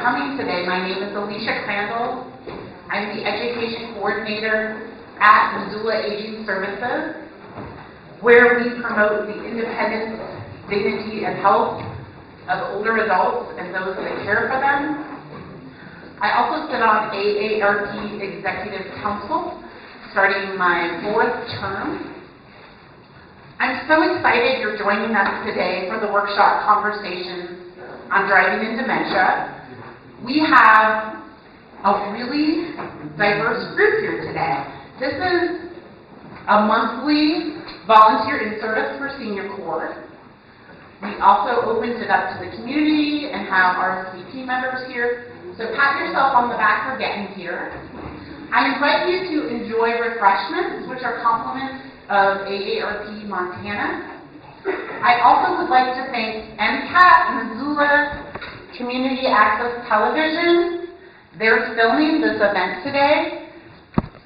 coming today. My name is Alicia Crandall. I'm the Education Coordinator at Missoula Aging Services, where we promote the independence, dignity, and health of older adults and those that care for them. I also sit on AARP Executive Council, starting my 4th term. I'm so excited you're joining us today for the workshop conversation on driving in dementia. We have a really diverse group here today. This is a monthly volunteer in service for Senior Corps. We also opened it up to the community and have RSVP members here. So pat yourself on the back for getting here. I invite you to enjoy refreshments, which are compliments of AARP Montana. I also would like to thank MCAT, Missoula Community Access Television. They're filming this event today.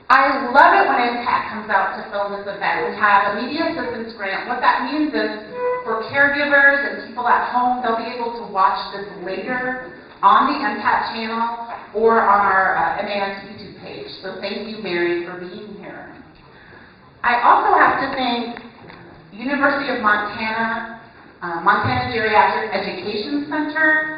I love it when MCAT comes out to film this event. We have a media assistance grant. What that means is for caregivers and people at home, they'll be able to watch this later on the MCAT channel or on our MAS YouTube page. So thank you, Mary, for being here. I also have to thank University of Montana, Montana Geriatric Education Center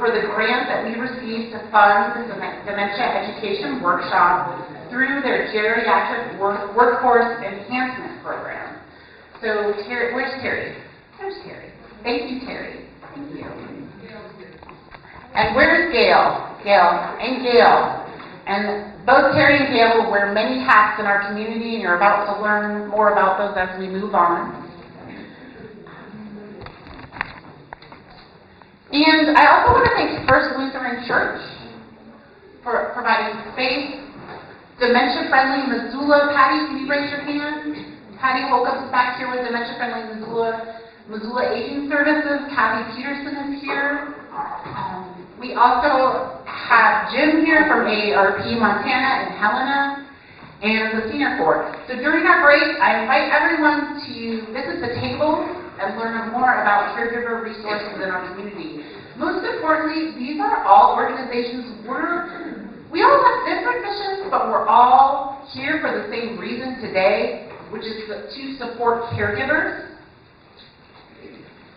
for the grant that we received to fund the Dementia Education Workshop through their Geriatric Workforce Enhancement Program. So, where's Terry? There's Terry. Thank you, Terry. Thank you. And where's Gail? Gail. And both Terry and Gail will wear many hats in our community, and you're about to learn more about those as we move on. And I also want to thank First Lutheran Church for providing space. Dementia-friendly Missoula. Patty, can you raise your hand? Patty woke us back here with Dementia-friendly Missoula Aging Services. Kathy Peterson is here. We also have Jim here from AARP Montana and Helena and the Senior Corps. So during our break, I invite everyone to visit the table and learn more about caregiver resources in our community. Most importantly, these are all organizations we all have different missions, but we're all here for the same reason today, which is to support caregivers.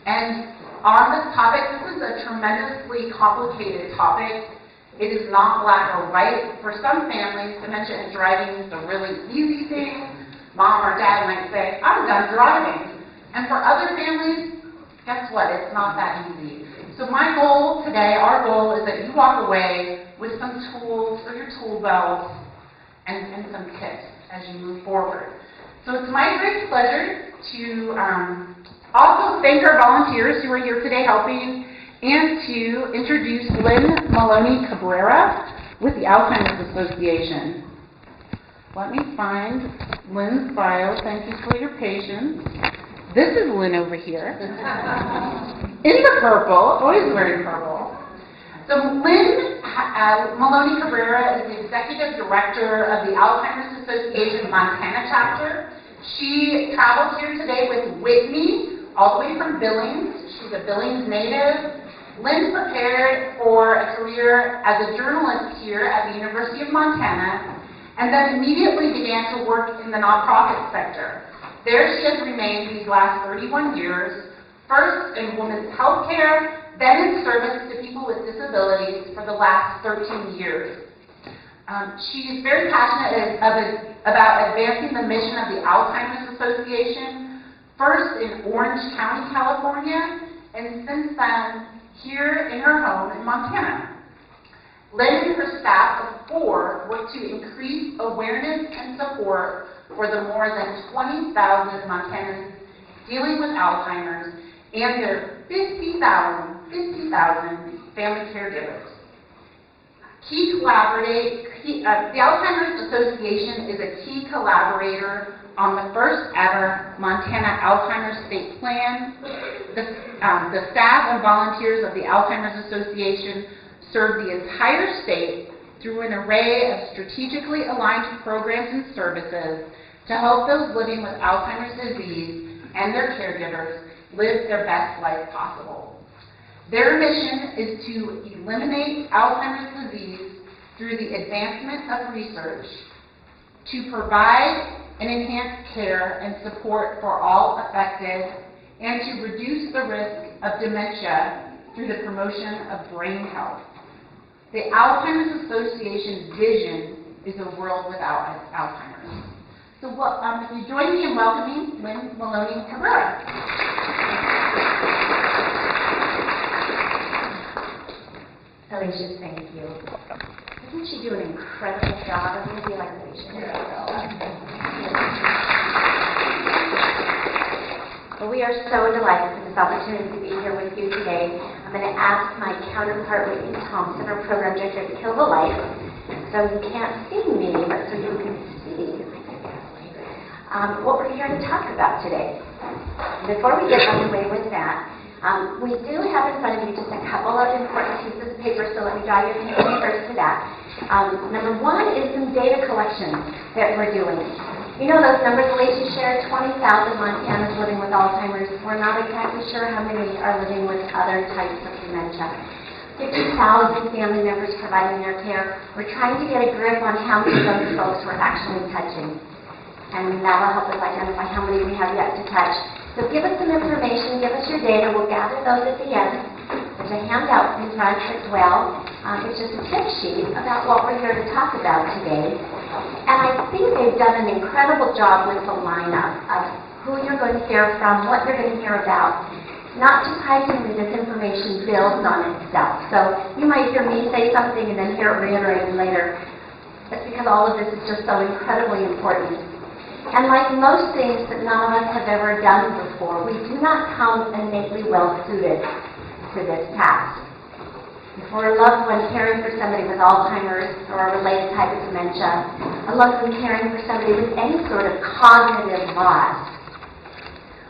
And on this topic, this is a tremendously complicated topic. It is not black or white. For some families, dementia and driving is a really easy thing. Mom or dad might say, I'm done driving. And for other families, guess what? It's not that easy. So my goal today, our goal, is that you walk away with some tools for your tool belt and some tips as you move forward. So it's my great pleasure to also thank our volunteers who are here today helping, and to introduce Lynn Maloney Cabrera with the Alzheimer's Association. Let me find Lynn's bio. Thank you for your patience. This is Lynn over here. In the purple, always wearing purple. So Lynn Maloney Cabrera is the Executive Director of the Alzheimer's Association Montana chapter. She traveled here today with Whitney, all the way from Billings. She's a Billings native. Lynn prepared for a career as a journalist here at the University of Montana, and then immediately began to work in the nonprofit sector. There she has remained these last 31 years, first in women's health care, then in service to people with disabilities for the last 13 years. She is very passionate about advancing the mission of the Alzheimer's Association, first in Orange County, California, and since then, here in her home in Montana. Lynn and her staff of 4 work to increase awareness and support for the more than 20,000 Montanans dealing with Alzheimer's and their 50,000 family caregivers. The Alzheimer's Association is a key collaborator on the first ever Montana Alzheimer's State Plan. The staff and volunteers of the Alzheimer's Association serve the entire state through an array of strategically aligned programs and services to help those living with Alzheimer's disease and their caregivers live their best life possible. Their mission is to eliminate Alzheimer's disease through the advancement of research, to provide and enhance care and support for all affected, and to reduce the risk of dementia through the promotion of brain health. The Alzheimer's Association's vision is a world without Alzheimer's. So if you join me in welcoming Lynn Maloney Cabrera. Alicia, thank you. Doesn't she do an incredible job? I'm going to be like Alicia. Well, we are so delighted for this opportunity to be here with you today. I'm going to ask my counterpart, Whitney Thompson, our program director, to kill the light. So you can't see me, but so you can see what we're here to talk about today. Before we get underway with that, we do have in front of you just a couple of important pieces of paper, so let me draw your attention first to that. Number one is some data collection that we're doing. You know those numbers Alicia shared, 20,000 Montanans living with Alzheimer's. We're not exactly sure how many are living with other types of dementia. 50,000 family members providing their care. We're trying to get a grip on how many of those folks we're actually touching. And that will help us identify how many we have yet to touch. So give us some information, give us your data. We'll gather those at the end. There's a handout in front as well. It's just a tip sheet about what we're here to talk about today. And I think they've done an incredible job with the lineup of who you're going to hear from, what you're going to hear about. Not surprisingly, this information builds on itself. So you might hear me say something and then hear it reiterated later. That's because all of this is just so incredibly important. And like most things that none of us have ever done before, we do not come innately well suited to this task. If we're a loved one caring for somebody with Alzheimer's or a related type of dementia, a loved one caring for somebody with any sort of cognitive loss,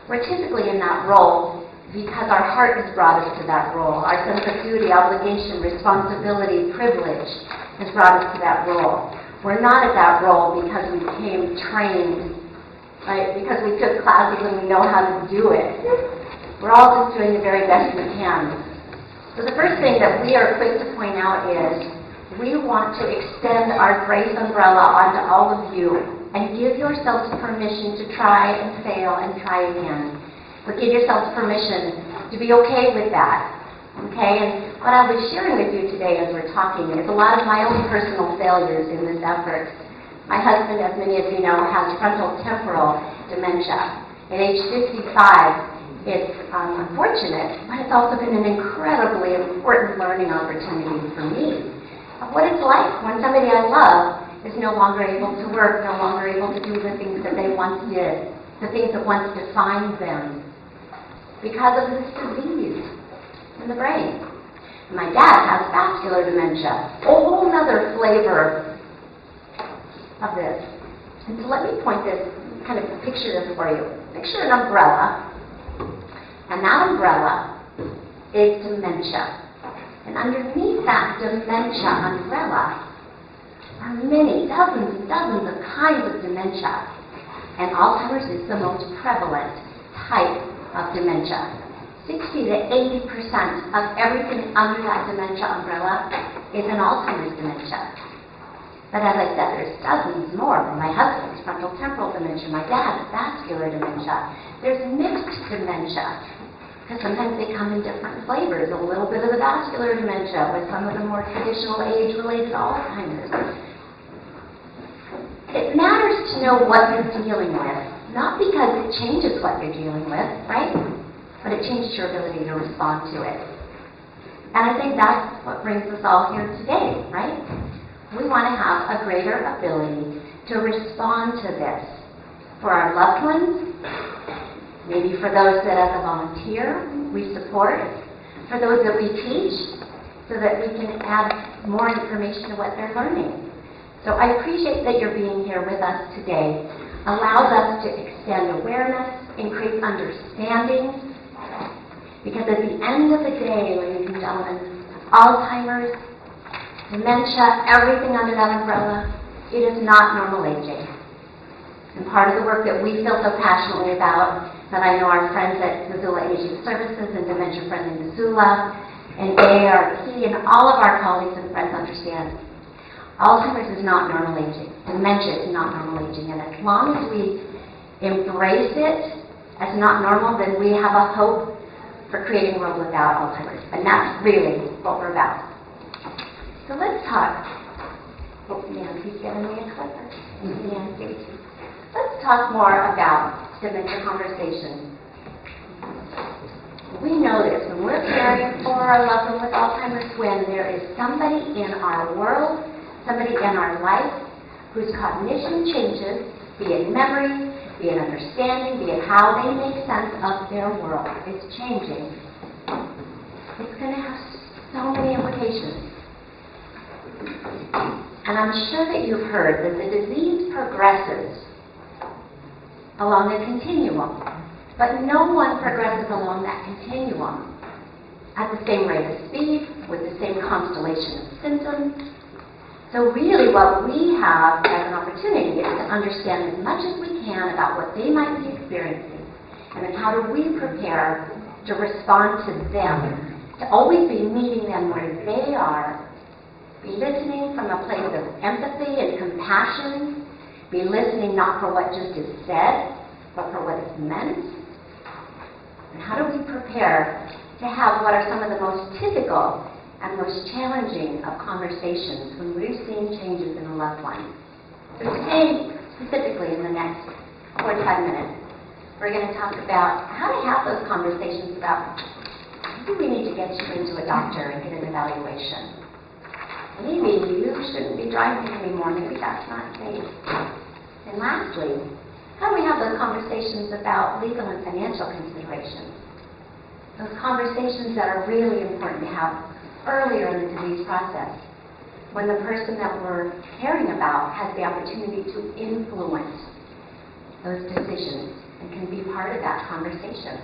we're typically in that role because our heart has brought us to that role. Our sense of duty, obligation, responsibility, privilege has brought us to that role. We're not at that role because we became trained, right? Because we took classes and we know how to do it. We're all just doing the very best we can. So the first thing that we are quick to point out is we want to extend our grace umbrella onto all of you and give yourselves permission to try and fail and try again. But give yourselves permission to be okay with that. Okay? And what I'll be sharing with you today as we're talking is a lot of my own personal failures in this effort. My husband, as many of you know, has frontotemporal dementia. At age 55, it's unfortunate, but it's also been an incredibly important learning opportunity for me of what it's like when somebody I love is no longer able to work, no longer able to do the things that they once did, the things that once defined them, because of this disease in the brain. My dad has vascular dementia, a whole other flavor of this. And so let me point this, kind of picture this for you. Picture an umbrella. And that umbrella is dementia. And underneath that dementia umbrella are many, dozens and dozens of kinds of dementia. And Alzheimer's is the most prevalent type of dementia. 60 to 80% of everything under that dementia umbrella is an Alzheimer's dementia. But as I said, there's dozens more. My husband's frontotemporal dementia, my dad's vascular dementia. There's mixed dementia, because sometimes they come in different flavors. A little bit of the vascular dementia with some of the more traditional age-related Alzheimer's. It matters to know what you're dealing with, not because it changes what you're dealing with, right? But it changes your ability to respond to it. And I think that's what brings us all here today, right? We want to have a greater ability to respond to this for our loved ones, maybe for those that as a volunteer we support, for those that we teach, so that we can add more information to what they're learning. So I appreciate that you're being here with us today. Allows us to extend awareness, increase understanding, because at the end of the day, ladies and gentlemen, Alzheimer's, dementia, everything under that umbrella, it is not normal aging. And part of the work that we feel so passionately about, that I know our friends at Missoula Aging Services and Dementia Friendly Missoula And they are key, and all of our colleagues and friends understand Alzheimer's is not normal aging. Dementia is not normal aging. And as long as we embrace it as not normal, then we have a hope for creating a world without Alzheimer's. And that's really what we're about. So let's talk. Oh, Nancy's giving me a clicker. Nancy. Let's talk more about dementia conversation. We know this when we're caring for a loved one with Alzheimer's, when there is somebody in our world, somebody in our life whose cognition changes, be it memory, be it understanding, be it how they make sense of their world. It's changing. It's going to have so many implications. And I'm sure that you've heard that the disease progresses along a continuum. But no one progresses along that continuum at the same rate of speed, with the same constellation of symptoms. So really what we have as an opportunity is to understand as much as we can about what they might be experiencing, and then how do we prepare to respond to them, to always be meeting them where they are, be listening from a place of empathy and compassion, be listening not for what just is said, but for what is meant. And how do we prepare to have what are some of the most typical and most challenging of conversations when we're seeing changes in a loved one? So today, specifically in the next 45 minutes, we're going to talk about how to have those conversations about maybe we need to get you into a doctor and get an evaluation. Maybe you shouldn't be driving anymore. Maybe that's not safe. And lastly, how do we have those conversations about legal and financial considerations? Those conversations that are really important to have earlier in the disease process, when the person that we're caring about has the opportunity to influence those decisions and can be part of that conversation.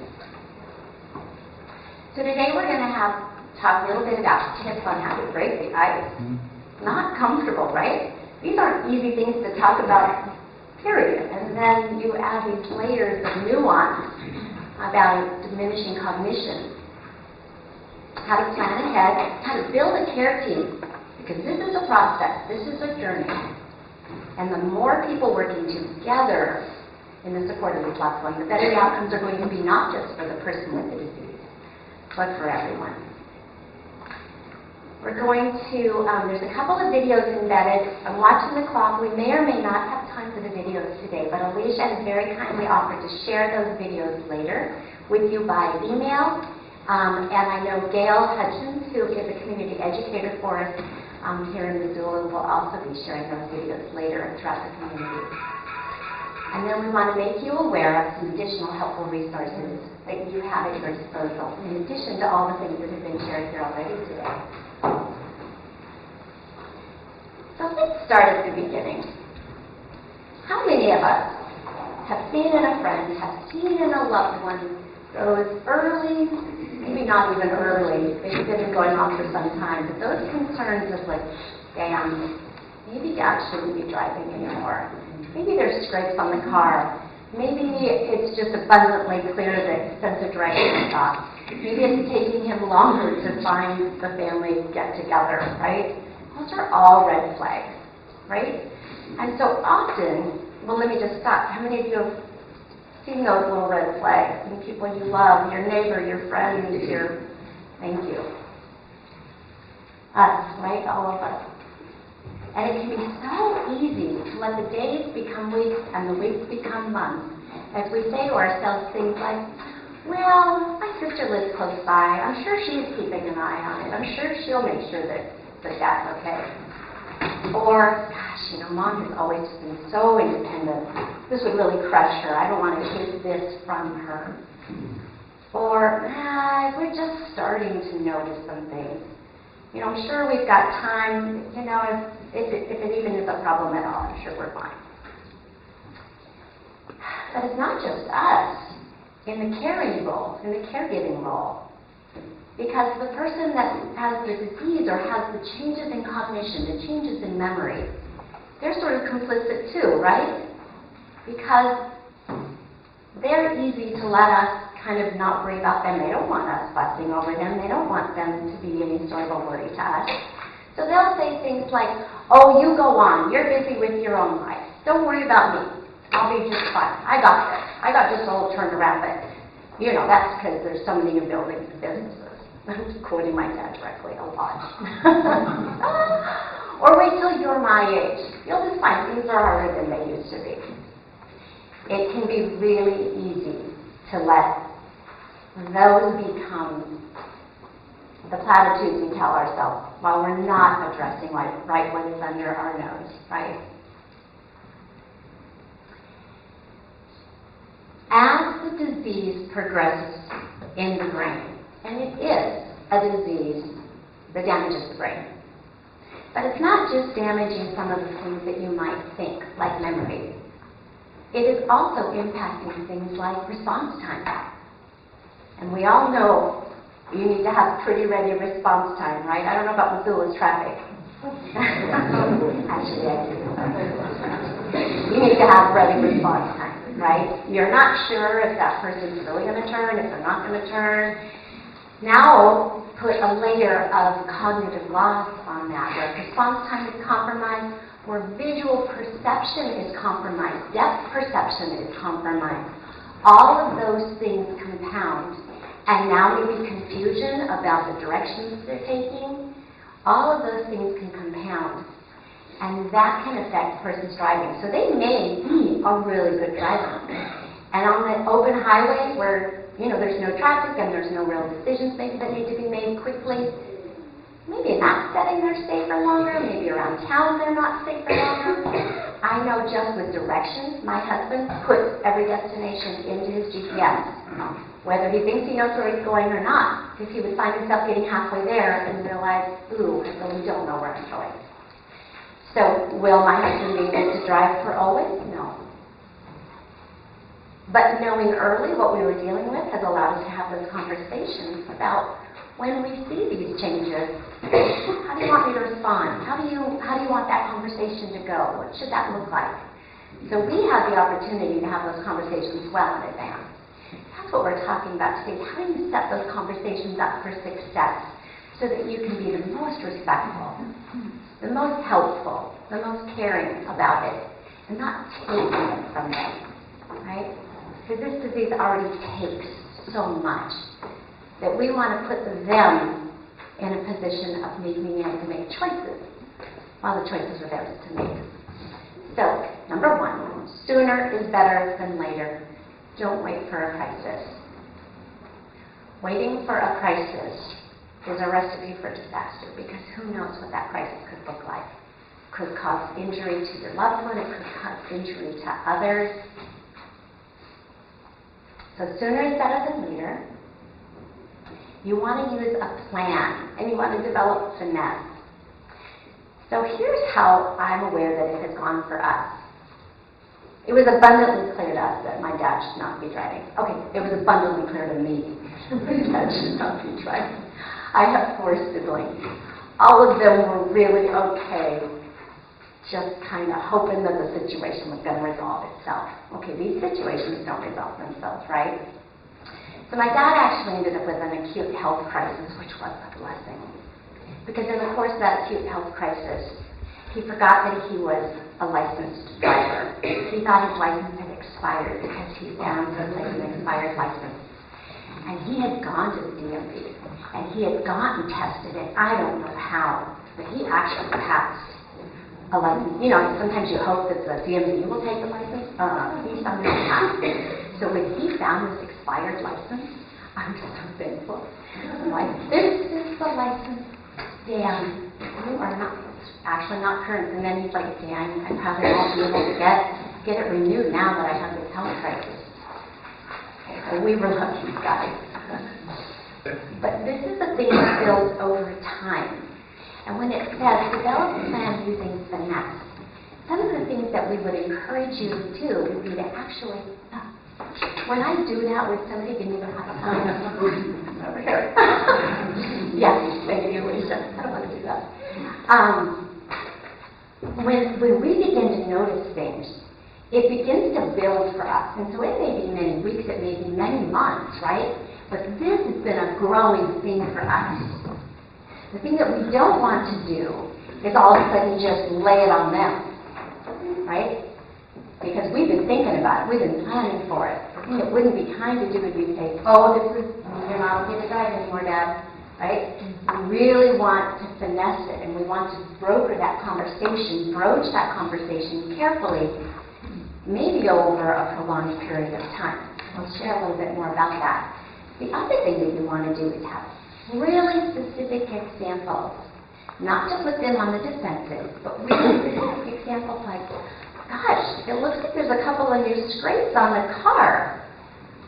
So today we're going to talk a little bit about tips on how to break the ice. Not comfortable, right? These aren't easy things to talk about, period. And then you add these layers of nuance about diminishing cognition. How to plan ahead, how to build a care team, because this is a process, this is a journey. And the more people working together in the support of this loved one, the better the outcomes are going to be, not just for the person with the disease, but for everyone. We're going to, there's a couple of videos embedded. I'm watching the clock. We may or may not have time for the videos today, but Alicia has very kindly offered to share those videos later with you by email. And I know Gail Hutchins, who is a community educator for us here in Missoula, will also be sharing those videos later throughout the community. And then we want to make you aware of some additional helpful resources that you have at your disposal, in addition to all the things that have been shared here already today. So let's start at the beginning. How many of us have seen in a friend, have seen in a loved one, those early, maybe not even early, they've been going on for some time, but those concerns of like, damn, maybe Dad shouldn't be driving anymore. Maybe there's scrapes on the car. Maybe it's just abundantly clear that sense of direction is off. Maybe it's taking him longer to find the family get-together, right? Those are all red flags, right? And so often, well, let me just stop. How many of you have seen those little red flags in people you love, your neighbor, your friends, your, thank you. Us, right? All of us. And it can be so easy to let the days become weeks and the weeks become months as we say to ourselves things like, well, my sister lives close by. I'm sure she's keeping an eye on it. I'm sure she'll make sure that that's okay. Or, gosh, you know, Mom has always been so independent. This would really crush her. I don't want to take this from her. Or, we're just starting to notice some things. You know, I'm sure we've got time. You know, if it even is a problem at all, I'm sure we're fine. But it's not just us in the caring role, in the caregiving role. Because the person that has the disease or has the changes in cognition, the changes in memory, they're sort of complicit too, right? Because they're easy to let us kind of not worry about them. They don't want us fussing over them. They don't want them to be any sort of a worry to us. So they'll say things like, oh, you go on. You're busy with your own life. Don't worry about me. I'll be just fine. I got this. I got this all turned around. But, you know, that's because there's so many new buildings and businesses. I'm quoting my dad directly a lot. Or wait till you're my age. You'll just find things are harder than they used to be. It can be really easy to let those become the platitudes we tell ourselves while we're not addressing right what is under our nose, right? As the disease progresses in the brain, and it is a disease that damages the brain, but it's not just damaging some of the things that you might think, like memory. It is also impacting things like response time. And we all know you need to have pretty ready response time, right? I don't know about Missoula's traffic. Actually, I do. You need to have ready response time, right? You're not sure if that person's really going to turn, if they're not going to turn. Now, put a layer of cognitive loss on that, where response time is compromised, where visual perception is compromised, depth perception is compromised. All of those things compound, and now maybe confusion about the directions they're taking. All of those things can compound, and that can affect the person's driving. So they may be a really good driver, and on the open highway where there's no traffic and there's no real decisions maybe that need to be made quickly, maybe in that setting they're safer longer, maybe around town they're not safer longer. I know just with directions, my husband puts every destination into his GPS, whether he thinks he knows where he's going or not, because he would find himself getting halfway there and realize, ooh, I really don't know where I'm going. So will my husband be able to drive for always? No. But knowing early what we were dealing with has allowed us to have those conversations about when we see these changes, how do you want me to respond? How do you want that conversation to go? What should that look like? So we have the opportunity to have those conversations well in advance. That's what we're talking about today. How do you set those conversations up for success so that you can be the most respectful, the most helpful, the most caring about it, and not taking it from them, right? Because this disease already takes so much that we want to put them in a position of being able to make choices while the choices are theirs to make. So, number one, sooner is better than later. Don't wait for a crisis. Waiting for a crisis is a recipe for disaster, because who knows what that crisis could look like. It could cause injury to your loved one. It could cause injury to others. So sooner is better than later. You want to use a plan, and you want to develop finesse. So here's how I'm aware that it has gone for us. It was abundantly clear to us that my dad should not be driving. Okay, it was abundantly clear to me that my dad should not be driving. I have 4 siblings. All of them were really okay, just kind of hoping that the situation was going to resolve itself. Okay, these situations don't resolve themselves, right? So my dad actually ended up with an acute health crisis, which was a blessing. Because in the course of that acute health crisis, he forgot that he was a licensed driver. He thought his license had expired because he found someplace an expired license. And he had gone to the DMV, and he had gone and tested it. I don't know how, but he actually passed a license. Sometimes you hope that the DMV will take the license. He somehow passed. So when he found this expired license, I'm so thankful. I'm like, this is the license. Dan, you are not current. And then he's like, Dan, I probably won't be able to get it renewed now that I have this health crisis. So we were lucky guys. But this is the thing that builds over time. And when it says develop a plan using finesse, some of the things that we would encourage you to do would be to actually, when I do that with somebody, give me the high sign. Over here. Yes, thank you, Lisa. I don't want to do that. When we begin to notice things, it begins to build for us. And so it may be many weeks, it may be many months, right? But this has been a growing thing for us. The thing that we don't want to do is all of a sudden just lay it on them, right? Because we've been thinking about it, we've been planning for it. The thing that wouldn't be kind to do would be say, oh, you're not going to drive anymore, Dad, right? We really want to finesse it, and we want to broker that conversation, broach that conversation carefully, maybe over a prolonged period of time. I'll share a little bit more about that. The other thing that you want to do is have really specific examples, not to put them on the defensive, but really specific examples like, gosh, it looks like there's a couple of new scrapes on the car.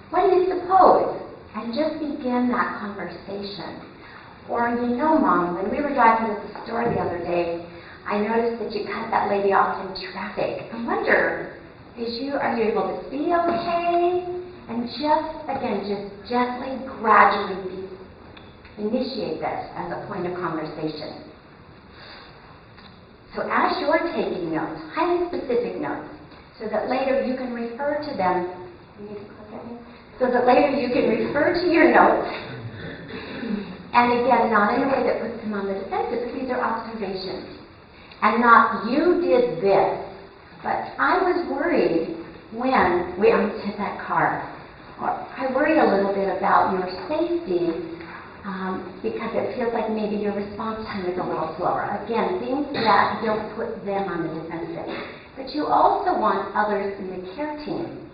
What do you suppose? And just begin that conversation. Or, you know, Mom, when we were driving to the store the other day, I noticed that you cut that lady off in traffic. I wonder, are you able to see okay? And just gently, gradually initiate this as a point of conversation. So as you're taking notes, highly specific notes, so that later you can refer to them, so that later you can refer to your notes, and again, not in a way that puts them on the defensive, because these are observations. And not, you did this, but I was worried when we almost hit that car. Or I worry a little bit about your safety because it feels like maybe your response time is a little slower. Again, things that don't put them on the defensive. But you also want others in the care team,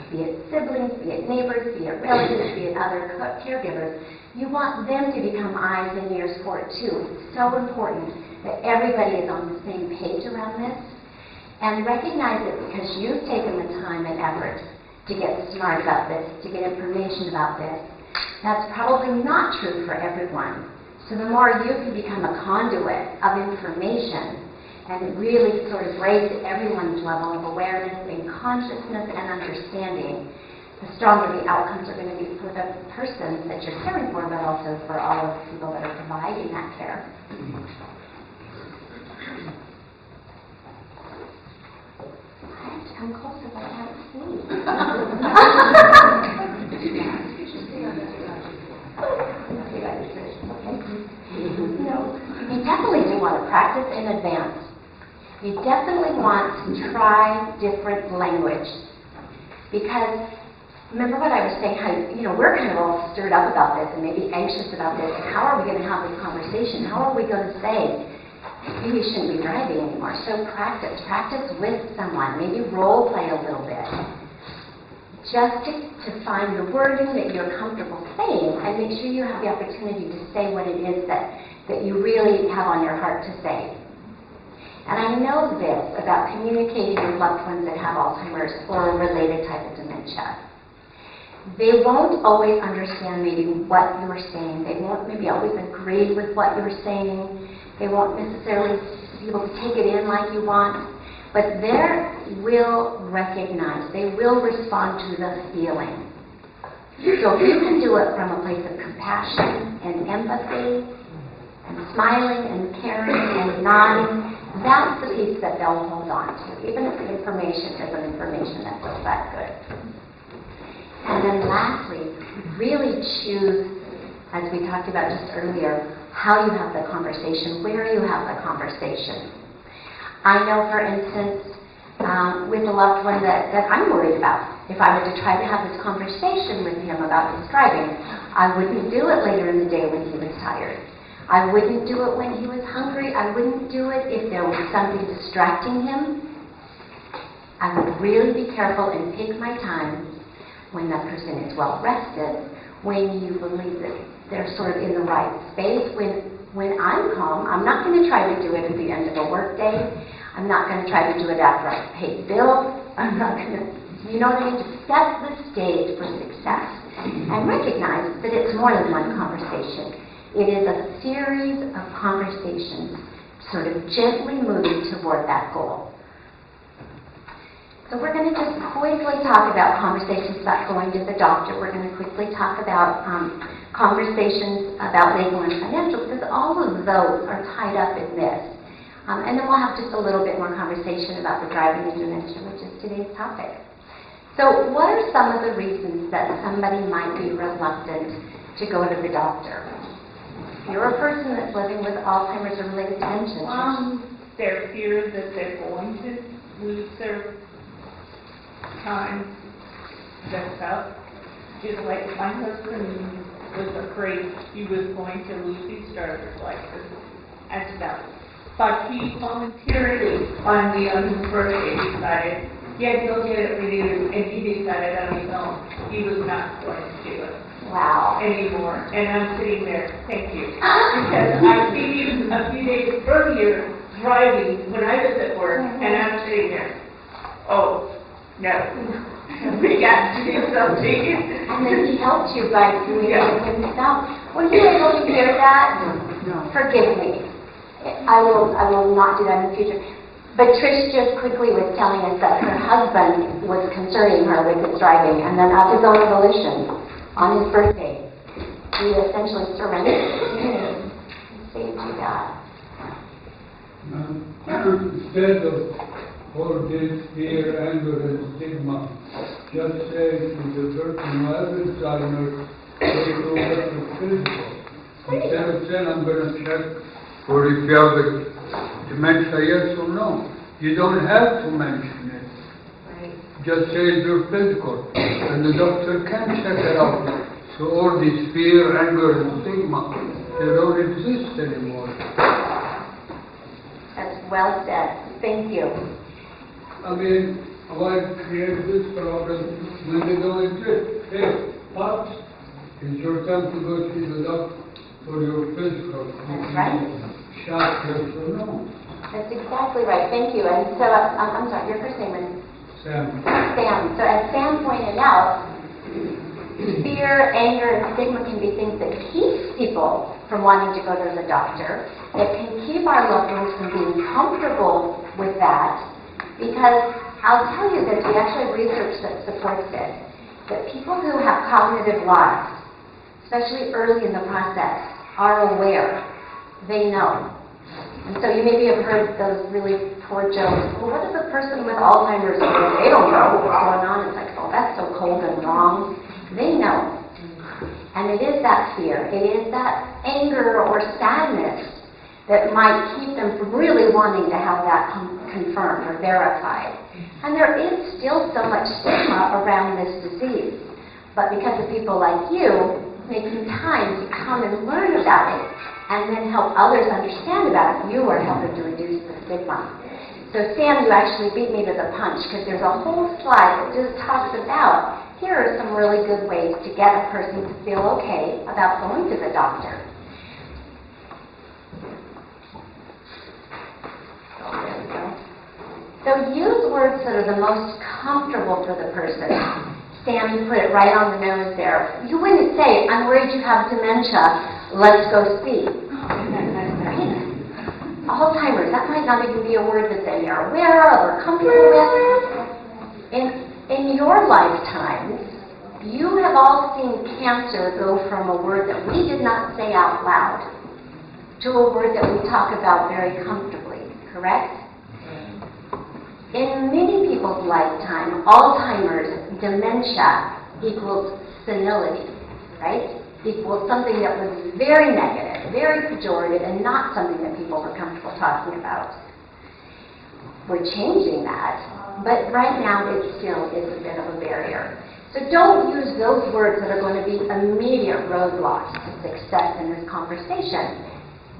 be it siblings, be it neighbors, be it relatives, be it other caregivers. You want them to become eyes and ears for it too. It's so important that everybody is on the same page around this. And recognize that because you've taken the time and effort to get smart about this, to get information about this, that's probably not true for everyone. So the more you can become a conduit of information and really sort of raise everyone's level of awareness and consciousness and understanding, the stronger the outcomes are going to be for the person that you're caring for, but also for all of the people that are providing that care. I have to come closer, but I can't see. No, you definitely do want to practice in advance. You definitely want to try different language. Because remember what I was saying, how, we're kind of all stirred up about this and maybe anxious about this. And how are we going to have this conversation? How are we going to say, maybe you shouldn't be driving anymore? So practice with someone. Maybe role play a little bit. Just to find the wording that you're comfortable saying and make sure you have the opportunity to say what it is that you really have on your heart to say. And I know this about communicating with loved ones that have Alzheimer's or a related type of dementia. They won't always understand maybe what you're saying. They won't maybe always agree with what you're saying. They won't necessarily be able to take it in like you want. But they will recognize, they will respond to the feeling. So if you can do it from a place of compassion and empathy and smiling and caring and nodding, that's the piece that they'll hold on to, even if the information isn't information that feels that good. And then lastly, really choose, as we talked about just earlier, how you have the conversation, where you have the conversation. I know, for instance, with a loved one that I'm worried about, if I were to try to have this conversation with him about his driving, I wouldn't do it later in the day when he was tired. I wouldn't do it when he was hungry. I wouldn't do it if there was something distracting him. I would really be careful and take my time when that person is well rested, when you believe that they're sort of in the right space, when I'm calm. I'm not going to try to do it at the end of a work day. I'm not going to try to do it after I've paid bills. I'm not going to, to set the stage for success and recognize that it's more than one conversation. It is a series of conversations sort of gently moving toward that goal. So we're going to just quickly talk about conversations about going to the doctor. We're going to quickly talk about conversations about legal and financial, because all of those are tied up in this. And then we'll have just a little bit more conversation about the driving and dementia, which is today's topic. So what are some of the reasons that somebody might be reluctant to go to the doctor? You're a person that's living with Alzheimer's or related dementia. Their fear that they're going to lose their time that's up. Just like my husband was afraid he was going to lose his driver's license and stuff. But he voluntarily, finally on his birthday, decided, yeah, go get it renewed, and he decided on his own he was not going to do it. Wow. Anymore. And I'm sitting there, thank you. Because I see him a few days earlier driving when I was at work, and I'm sitting there, oh, no. We got to do something. And then he helped you by doing it himself. Were you able to hear that? No. Forgive me. I will not do that in the future. But Trish just quickly was telling us that her husband was concerning her with his driving, and then of his own volition, on his birthday, he essentially surrendered to you and saved you that. Instead of all this fear, anger, and stigma, just say to the person who has Alzheimer's, they go back to physical. Instead of saying, I'm going to check for if you have a dementia, yes or no. You don't have to mention it. Right. Just say it's your physical, and the doctor can check it out. So all this fear, anger, and stigma, they don't exist anymore. That's well said. Thank you. I mean, why create this problem when they don't exist? Hey, Pops, it's your time to go see the doctor for your physical. That's right. Shot, yes or no? That's exactly right. Thank you. And so, I'm sorry, your first name is? Sam. Sam. So as Sam pointed out, fear, anger, and stigma can be things that keep people from wanting to go to the doctor. It can keep our loved ones from being comfortable with that, because I'll tell you that we actually have research that supports this, that people who have cognitive loss, especially early in the process, are aware. They know. And so you maybe have heard those really poor jokes. Well, what does a person with Alzheimer's do? They don't know what's going on. It's like, oh, that's so cold and wrong. They know. And it is that fear. It is that anger or sadness that might keep them from really wanting to have that confirmed or verified. And there is still so much stigma around this disease. But because of people like you making time to come and learn about it and then help others understand about it, you are helping to reduce the stigma. So Sam, you actually beat me to the punch, because there's a whole slide that just talks about, here are some really good ways to get a person to feel okay about going to the doctor. So use words that are the most comfortable for the person. Sam, you put it right on the nose there. You wouldn't say, I'm worried you have dementia, let's go speak. Right? Alzheimer's, that might not even be a word that they are aware of or comfortable with. In your lifetimes, you have all seen cancer go from a word that we did not say out loud to a word that we talk about very comfortably, correct? In many people's lifetime, Alzheimer's, dementia equals senility, right? Equals something that was very negative, very pejorative, and not something that people were comfortable talking about. We're changing that, but right now it still is a bit of a barrier. So don't use those words that are going to be immediate roadblocks to success in this conversation.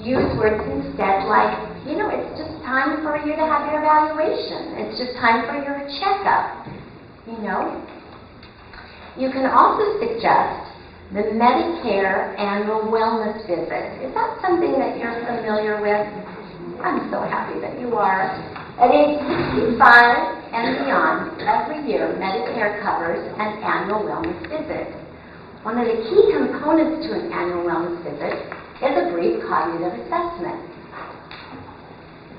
Use words instead like, you know, it's just time for you to have your evaluation. It's just time for your checkup, you know. You can also suggest the Medicare annual wellness visit. Is that something that you're familiar with? I'm so happy that you are. At age 65 and beyond, every year Medicare covers an annual wellness visit. One of the key components to an annual wellness visit is a brief cognitive assessment.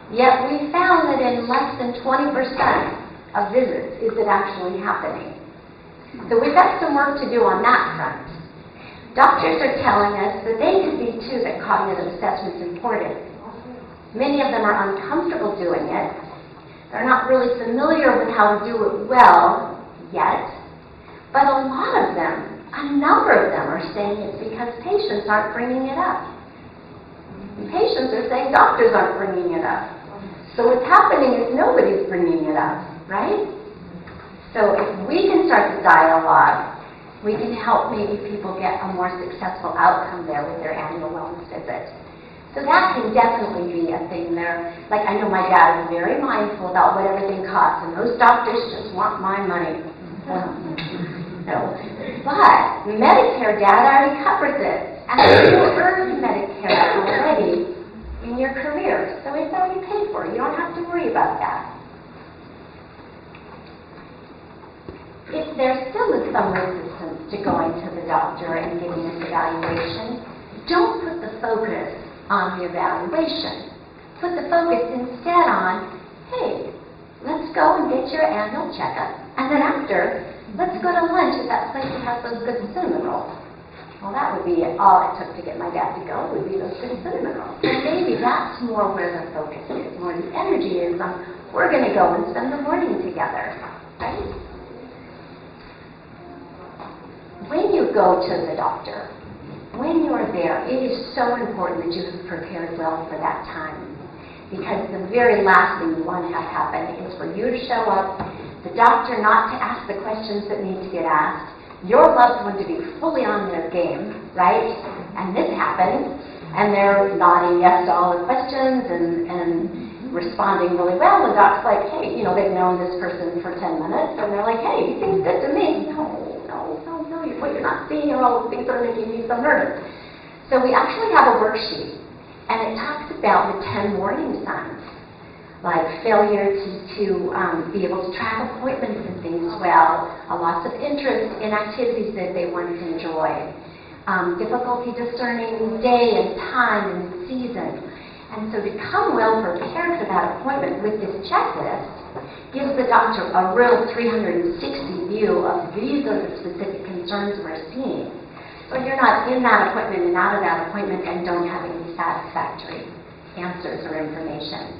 Yet we found that in less than 20% of visits is it actually happening. So we've got some work to do on that front. Doctors are telling us that they can see too that cognitive assessment's important. Many of them are uncomfortable doing it. They're not really familiar with how to do it well yet. But a lot of them, a number of them are saying it's because patients aren't bringing it up. And patients are saying doctors aren't bringing it up. So what's happening is nobody's bringing it up, right? So if we can start the dialogue, we can help maybe people get a more successful outcome there with their annual wellness visit. So that can definitely be a thing there. Like, I know my dad is very mindful about what everything costs, and those doctors just want my money. No. But Medicare, Dad already covers it. And you earn Medicare already in your career. So it's already paid for. You don't have to worry about that. If there still is some resistance to going to the doctor and getting this evaluation, don't put the focus on the evaluation. Put the focus instead on, hey, let's go and get your annual checkup. And then after, let's go to lunch at that place that has those good cinnamon rolls. Well, that would be all it took to get my dad to go, would be those good cinnamon rolls. And maybe that's more where the focus is, more the energy is on, we're going to go and spend the morning together, right? When you go to the doctor, when you're there, it is so important that you have prepared well for that time. Because the very last thing you want to have happen is for you to show up, the doctor not to ask the questions that need to get asked, your loved one to be fully on their game, right? And this happens, and they're nodding yes to all the questions and responding really well. The doc's like, hey, you know, they've known this person for 10 minutes, and they're like, hey, he seems good to me. No, what you're not seeing are all the things that are making me so nervous. So we actually have a worksheet, and it talks about the 10 warning signs, like failure to be able to track appointments and things well, a loss of interest in activities that they once enjoyed, difficulty discerning day and time and season. And so to come well prepared for that appointment with this checklist gives the doctor a real 360 view of these are the specific concerns we're seeing. So you're not in that appointment and out of that appointment and don't have any satisfactory answers or information.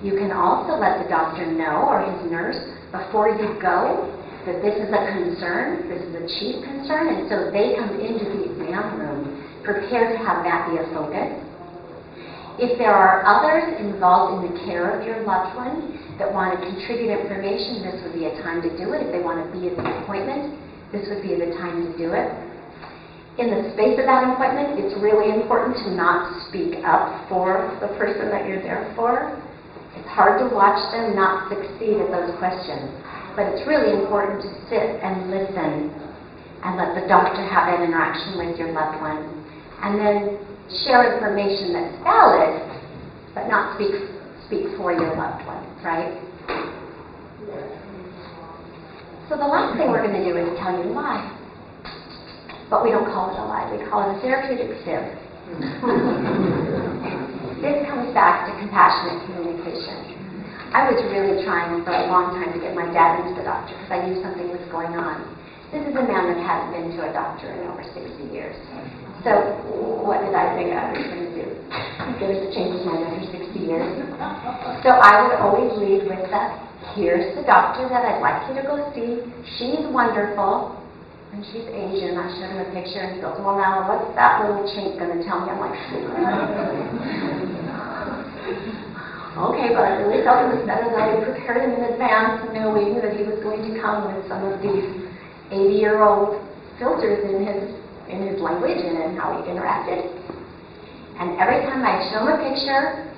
You can also let the doctor know, or his nurse, before you go, that this is a concern, this is a chief concern, and so they come into the exam room prepared to have that be a focus. If there are others involved in the care of your loved one that want to contribute information, this would be a time to do it. If they want to be at the appointment, this would be the time to do it. In the space of that appointment, it's really important to not speak up for the person that you're there for. It's hard to watch them not succeed at those questions, but it's really important to sit and listen and let the doctor have that interaction with your loved one. And then share information that's valid, but not speak for your loved one, right? So the last thing we're going to do is tell you why. But we don't call it a lie, we call it a therapeutic fib. This comes back to compassionate communication. I was really trying for a long time to get my dad into the doctor because I knew something was going on. This is a man that hadn't been to a doctor in over 60 years. So what did I think I was going to do? Get us to change his mind after 60 years. So I would always lead with that. Here's the doctor that I'd like you to go see. She's wonderful. And she's Asian. I showed him a picture and he goes, well, now what's that little chink going to tell me? I'm like, okay, but I really felt it was better that I prepared him in advance, knowing that he was going to come with some of these 80-year-old filters in his language and in how he interacted. And every time I'd show him a picture,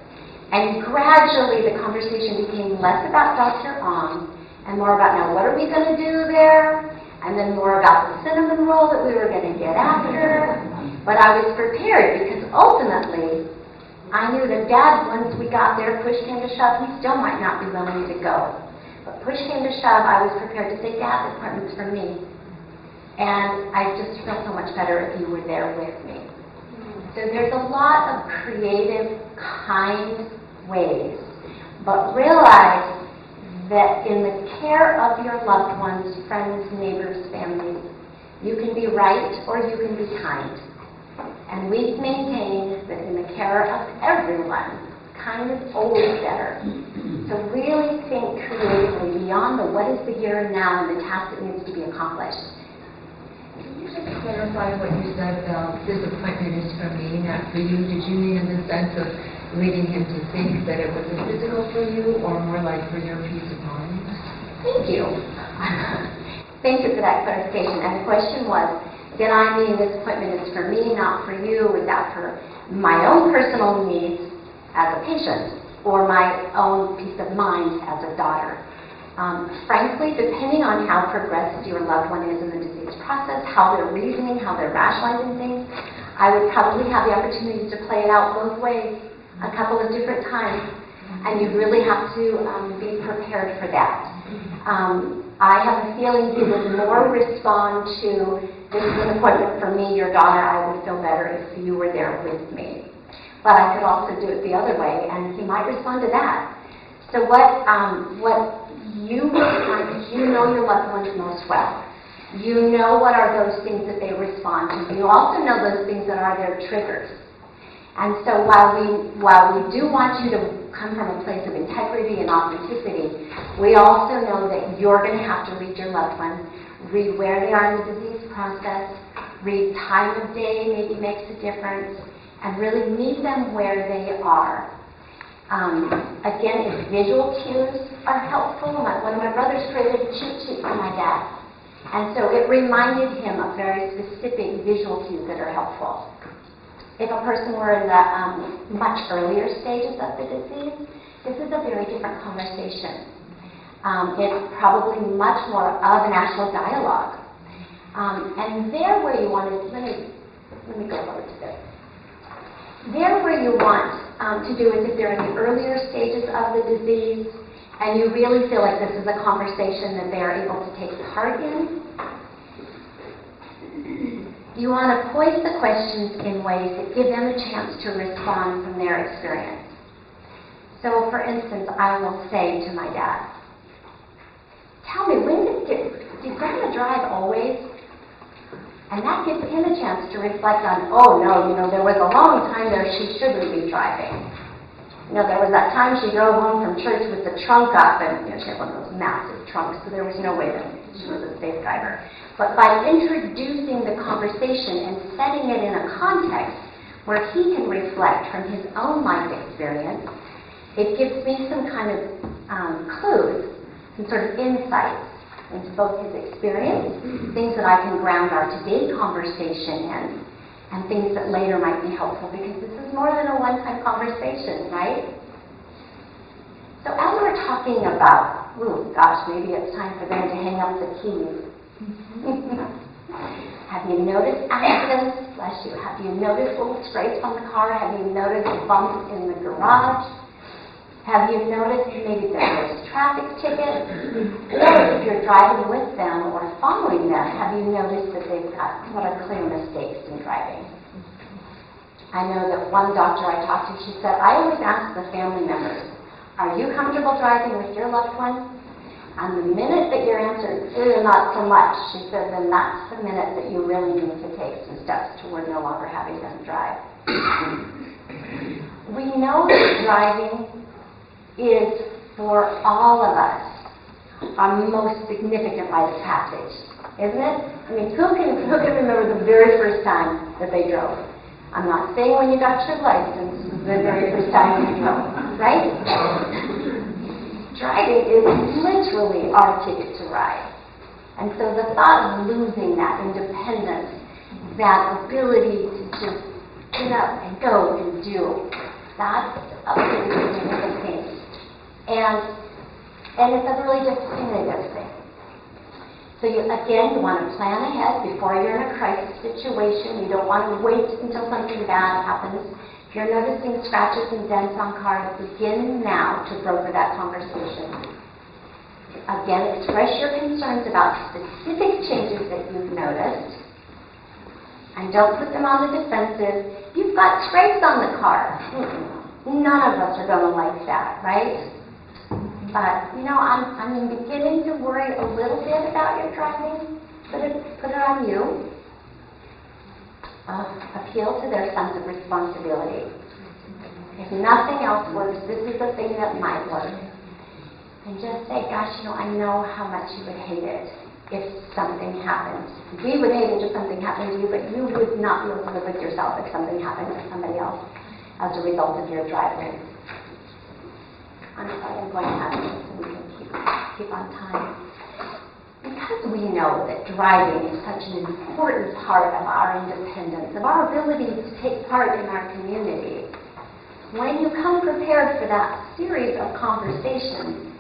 and gradually the conversation became less about Dr. Ong and more about, now what are we going to do there? And then more about the cinnamon roll that we were going to get after. But I was prepared because ultimately I knew that Dad, once we got there, push came to shove, he still might not be willing to go. But push came to shove, I was prepared to say, Dad, this appointment's for me. And I just feel so much better if you were there with me. So there's a lot of creative, kind ways. But realize that in the care of your loved ones, friends, neighbors, families, you can be right or you can be kind. And we've maintained that in the care of everyone, time is always better. So really think creatively beyond the what is the here and now and the task that needs to be accomplished. Can you just clarify what you said about this appointment is for me, not for you? Did you mean in the sense of leading him to think that it was a physical for you, or more like for your peace of mind? Thank you. Thank you for that clarification. And the question was, did I mean this appointment is for me, not for you? Was that for my own personal needs as a patient or my own peace of mind as a daughter? Frankly, depending on how progressed your loved one is in the disease process, how they're reasoning, how they're rationalizing things, I would probably have the opportunity to play it out both ways a couple of different times, and you really have to be prepared for that. I have a feeling he would more respond to, this is an appointment for me, your daughter, I would feel better if you were there with me. But I could also do it the other way, and he might respond to that. So what you know your loved ones most well. You know what are those things that they respond to. You also know those things that are their triggers. And so while we do want you to come from a place of integrity and authenticity, we also know that you're going to have to read your loved one, read where they are in the disease process, read time of day maybe makes a difference, and really meet them where they are. Again, if visual cues are helpful, one of my brothers created a cheat sheet for my dad. And so it reminded him of very specific visual cues that are helpful. If a person were in the much earlier stages of the disease, this is a very different conversation. It's probably much more of an actual dialogue. And there where you want to, let me go over to this. There where you want to do is if they're in the earlier stages of the disease and you really feel like this is a conversation that they are able to take part in, you want to poise the questions in ways that give them a chance to respond from their experience. So, for instance, I will say to my dad, tell me, did Grandma drive always? And that gives him a chance to reflect on, oh no, there was a long time there she shouldn't be driving. There was that time she drove home from church with the trunk up, and she had one of those massive trunks, so there was no way that she was a safe driver. But by introducing the conversation and setting it in a context where he can reflect from his own life experience, it gives me some kind of clues, some sort of insights into both his experience, things that I can ground our today conversation in, and things that later might be helpful, because this is more than a one-time conversation, right? So as we're talking about, maybe it's time for them to hang up the keys. Have you noticed accidents? Bless you. Have you noticed little scrapes on the car? Have you noticed bumps in the garage? Have you noticed maybe there's traffic tickets? Or if you're driving with them or following them, have you noticed that they've got what are clear mistakes in driving? I know that one doctor I talked to, she said, I always ask the family members, are you comfortable driving with your loved one? And the minute that your answer is not so much, she said, then that's the minute that you really need to take some steps toward no longer having them drive. We know that driving is, for all of us, our most significant rite of passage, isn't it? I mean, who can remember the very first time that they drove? I'm not saying when you got your license, the very first time you drove, right? Driving is literally our ticket to ride. And so the thought of losing that independence, that ability to just get up and go and do, that's a pretty significant thing. And it's a really definitive thing. So you want to plan ahead before you're in a crisis situation. You don't want to wait until something bad happens. If you're noticing scratches and dents on cars, begin now to broker that conversation. Again, express your concerns about specific changes that you've noticed. And don't put them on the defensive. You've got scrapes on the car. None of us are going to like that, right? But, I'm beginning to worry a little bit about your driving. Put it on you. Appeal to their sense of responsibility. If nothing else works, this is the thing that might work. And just say, gosh, I know how much you would hate it if something happened. We would hate it if something happened to you, but you would not be able to live with yourself if something happened to somebody else as a result of your driving. I'm sorry, I'm going to have this so we can keep on time. Because we know that driving is such an important part of our independence, of our ability to take part in our community, when you come prepared for that series of conversations,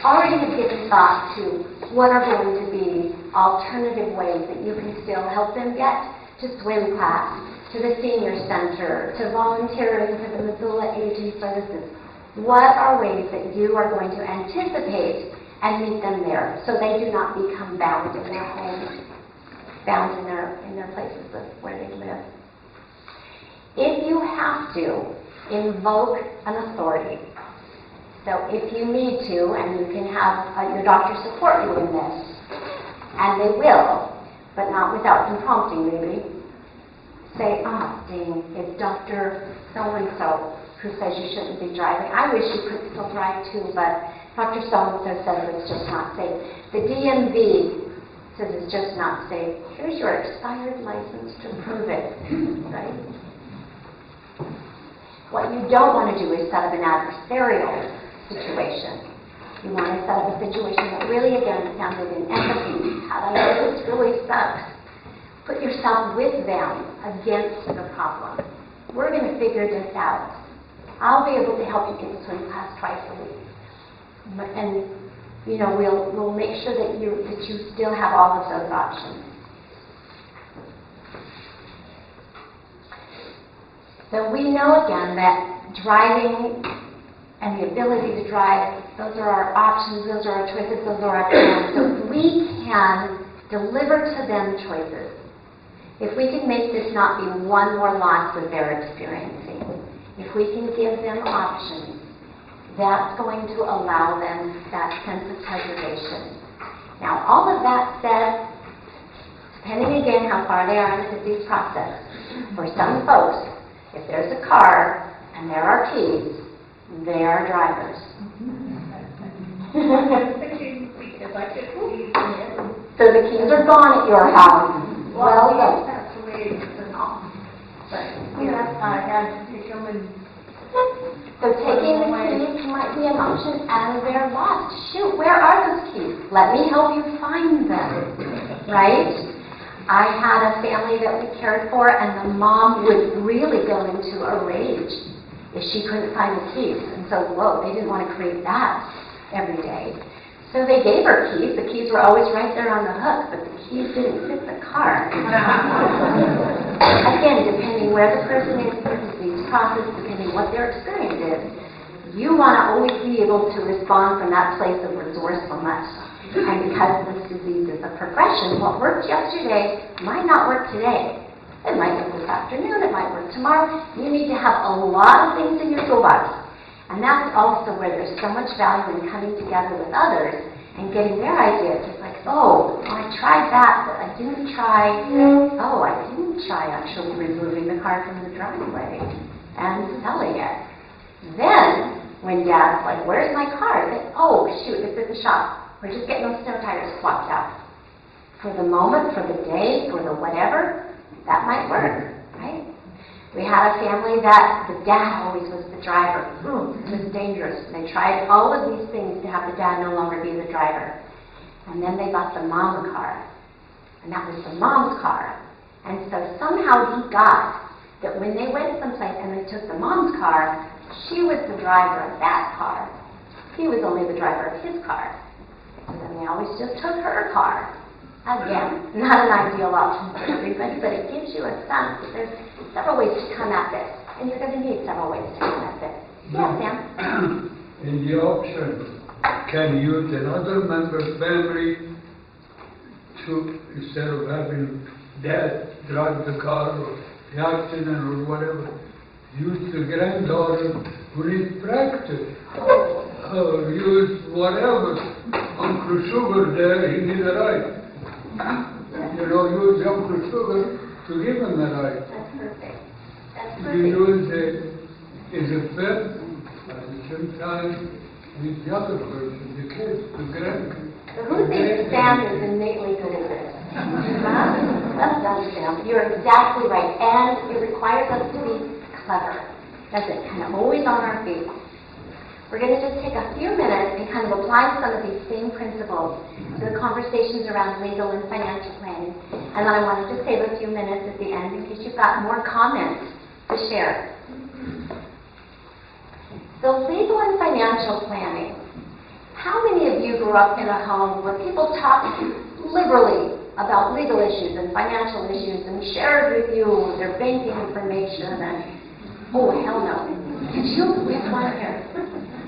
already have given thought to what are going to be alternative ways that you can still help them get to swim class, to the senior center, to volunteering for the Missoula Aging Services. What are ways that you are going to anticipate and meet them there so they do not become bound in their homes, bound in their places of where they live? If you have to, invoke an authority. So if you need to, and you can have your doctor support you in this, and they will, but not without some prompting maybe, say, oh, dang, it's Dr. So-and-so who says you shouldn't be driving. I wish you could still drive too, but Dr. So-and-so says it's just not safe. The DMV says it's just not safe. Here's your expired license to prove it, right? What you don't want to do is set up an adversarial situation. You want to set up a situation that really, again, is founded in empathy. How do I know this really sucks? Put yourself with them against the problem. We're going to figure this out. I'll be able to help you get to swim class twice a week. And, we'll make sure that you still have all of those options. So we know, again, that driving and the ability to drive, those are our options, those are our choices, those are our plans. So if we can deliver to them choices, if we can make this not be one more loss that they're experiencing, if we can give them options, that's going to allow them that sense of preservation. Now, all of that said, depending again how far they are in the disease process, for some folks, if there's a car and there are keys, they are drivers. So the keys are gone at your house. Well, yes. That's the way it is now. But, I had to take them and... So taking the keys might be an option, and they're lost. Shoot, where are those keys? Let me help you find them, right? I had a family that we cared for, and the mom would really go into a rage if she couldn't find the keys. And so, they didn't want to create that every day. So they gave her keys. The keys were always right there on the hook, but the keys didn't fit the car. Again, depending where the person is in their disease process, depending what their experience is, you want to always be able to respond from that place of resourcefulness. And because this disease is a progression, what worked yesterday might not work today. It might work this afternoon, it might work tomorrow. You need to have a lot of things in your toolbox. And that's also where there's so much value in coming together with others and getting their ideas. It's like, I tried that, but I didn't try actually removing the car from the driveway and selling it. Then, when Dad's like, where's my car? It's like, shoot, it's at the shop. We're just getting those snow tires swapped out. For the moment, for the day, for the whatever, that might work, right? We had a family that the dad always was the driver. This was dangerous. They tried all of these things to have the dad no longer be the driver. And then they bought the mom a car. And that was the mom's car. And so somehow he got that when they went someplace and they took the mom's car, she was the driver of that car. He was only the driver of his car. And then they always just took her car. Again, not an ideal option for everybody, but it gives you a sense that there's several ways to come at this. And you're going to need several ways to come at this. Yes, Sam? In the option, can you use another member's family to, instead of having Dad drive the car or the accident or whatever, use the granddaughter who needs practice? Or use whatever. Uncle Sugar there, he needs a ride. Use Uncle Sugar to give him a ride. That's perfect. That's You perfect. use is it fair at the same time with the other person, the kids, the grandkids? So who thinks Sam is innately good at this? Well done, Sam. You're exactly right. And it requires us to be clever, doesn't it? Kind of always on our feet. We're going to just take a few minutes and kind of apply some of these same principles to the conversations around legal and financial planning. And then I wanted to save a few minutes at the end in case you've got more comments to share. So legal and financial planning. How many of you grew up in a home where people talked liberally about legal issues and financial issues and shared with you their banking information and, oh, hell no. Did you? We have one here.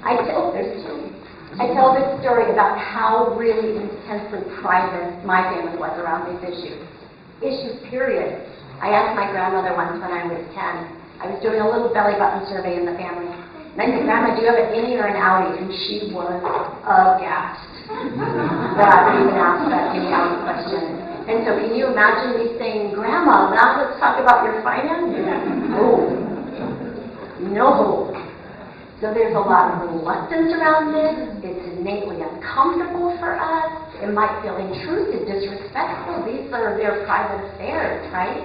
I tell this story about how really intensely private my family was around these issues. Issues, period. I asked my grandmother once when I was 10. I was doing a little belly button survey in the family. And I said, Grandma, do you have an innie or an outie? And she was aghast that I would even ask that innie outie question. And so can you imagine me saying, Grandma, now let's talk about your finances? Oh, no. So there's a lot of reluctance around this. It's innately uncomfortable for us. It might feel intrusive, disrespectful. These are their private affairs, right?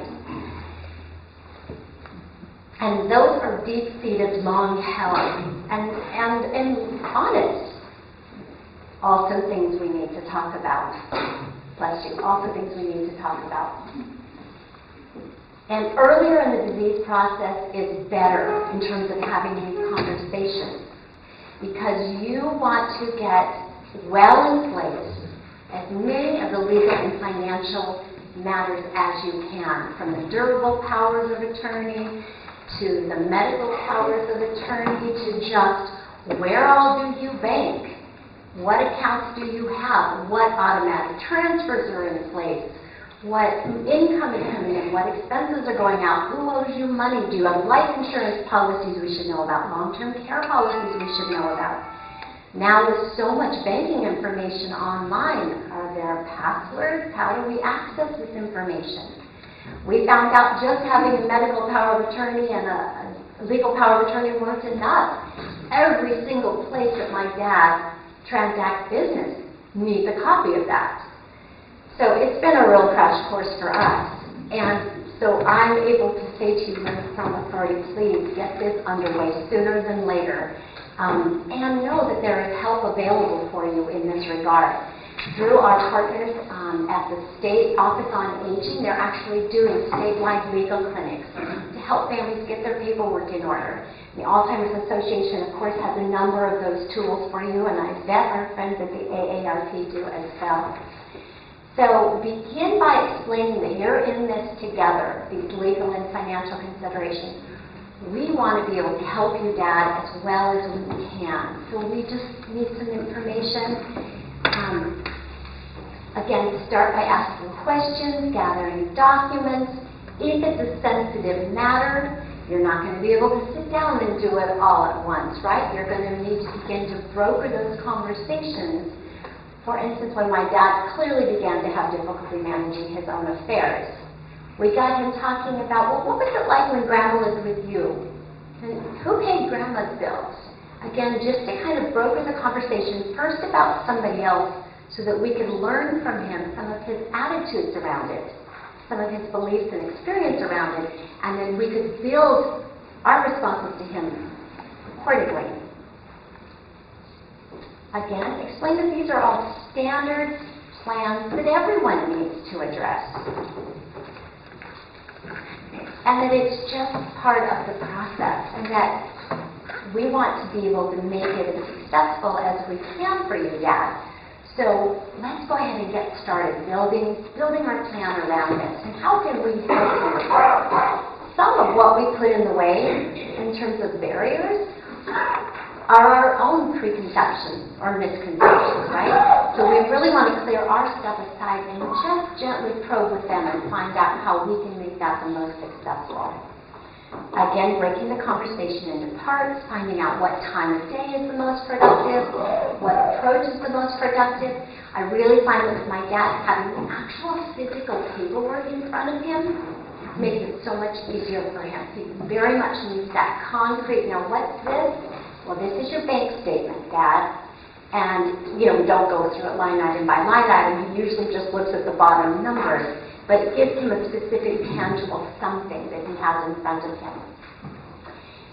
And those are deep-seated, long-held, and honest. Also things we need to talk about. Bless you. Also things we need to talk about. And earlier in the disease process is better in terms of having these conversations because you want to get well in place as many of the legal and financial matters as you can, from the durable powers of attorney to the medical powers of attorney to just where all do you bank, what accounts do you have, what automatic transfers are in place, what income is coming in, what expenses are going out, who owes you money, do you have life insurance policies we should know about, long-term care policies we should know about. Now with so much banking information online, are there passwords? How do we access this information? We found out just having a medical power of attorney and a legal power of attorney weren't enough. Every single place that my dad transacts business needs a copy of that. So it's been a real crash course for us. And so I'm able to say to you with some authority, please get this underway sooner than later. And know that there is help available for you in this regard. Through our partners at the State Office on Aging, they're actually doing statewide legal clinics to help families get their paperwork in order. The Alzheimer's Association, of course, has a number of those tools for you, and I bet our friends at the AARP do as well. So begin by explaining that you're in this together, these legal and financial considerations. We want to be able to help you, Dad, as well as we can. So we just need some information. Again, start by asking questions, gathering documents. If it's a sensitive matter, you're not going to be able to sit down and do it all at once, right? You're going to need to begin to broker those conversations. For instance, when my dad clearly began to have difficulty managing his own affairs, we got him talking about, well, what was it like when Grandma lived with you? And who paid Grandma's bills? Again, just to kind of broker the conversation first about somebody else so that we could learn from him some of his attitudes around it, some of his beliefs and experience around it, and then we could build our responses to him accordingly. Again, explain that these are all standard plans that everyone needs to address. And that it's just part of the process, and that we want to be able to make it as successful as we can for you, Dad. So let's go ahead and get started building our plan around this. And how can we help you? Some of what we put in the way in terms of barriers are our own preconceptions or misconceptions, right? So we really want to clear our stuff aside and just gently probe with them and find out how we can make that the most successful. Again, breaking the conversation into parts, finding out what time of day is the most productive, what approach is the most productive. I really find with my dad having the actual physical paperwork in front of him makes it so much easier for him. He very much needs that concrete, now what's this? Well, this is your bank statement, Dad. And, we don't go through it line item by line item. He usually just looks at the bottom numbers. But it gives him a specific, tangible something that he has in front of him.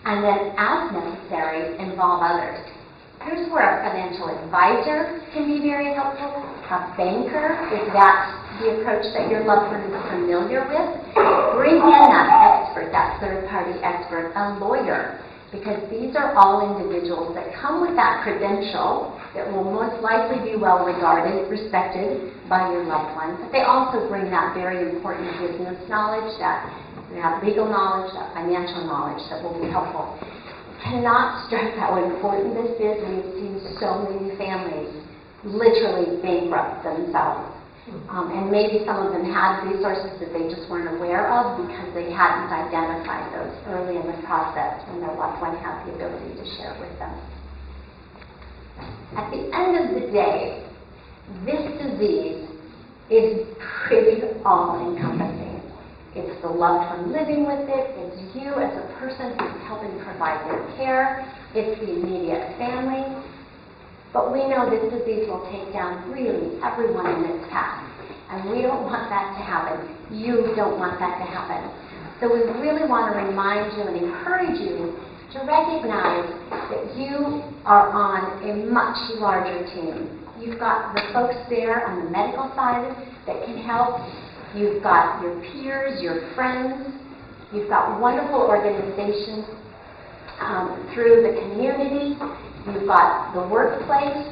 And then, as necessary, involve others. Here's where a financial advisor can be very helpful. A banker, if that's the approach that your loved one is familiar with. Bring in that expert, that third-party expert, a lawyer, because these are all individuals that come with that credential that will most likely be well regarded, respected by your loved ones. But they also bring that very important business knowledge, that legal knowledge, that financial knowledge that will be helpful. Cannot stress how important this is. We've seen so many families literally bankrupt themselves. And maybe some of them had resources that they just weren't aware of because they hadn't identified those early in the process when their loved one had the ability to share with them. At the end of the day, this disease is pretty all-encompassing. It's the loved one living with it, it's you as a person who's helping provide their care, it's the immediate family. But we know this disease will take down really everyone in its path. And we don't want that to happen. You don't want that to happen. So we really want to remind you and encourage you to recognize that you are on a much larger team. You've got the folks there on the medical side that can help. You've got your peers, your friends. You've got wonderful organizations through the community. You've got the workplace.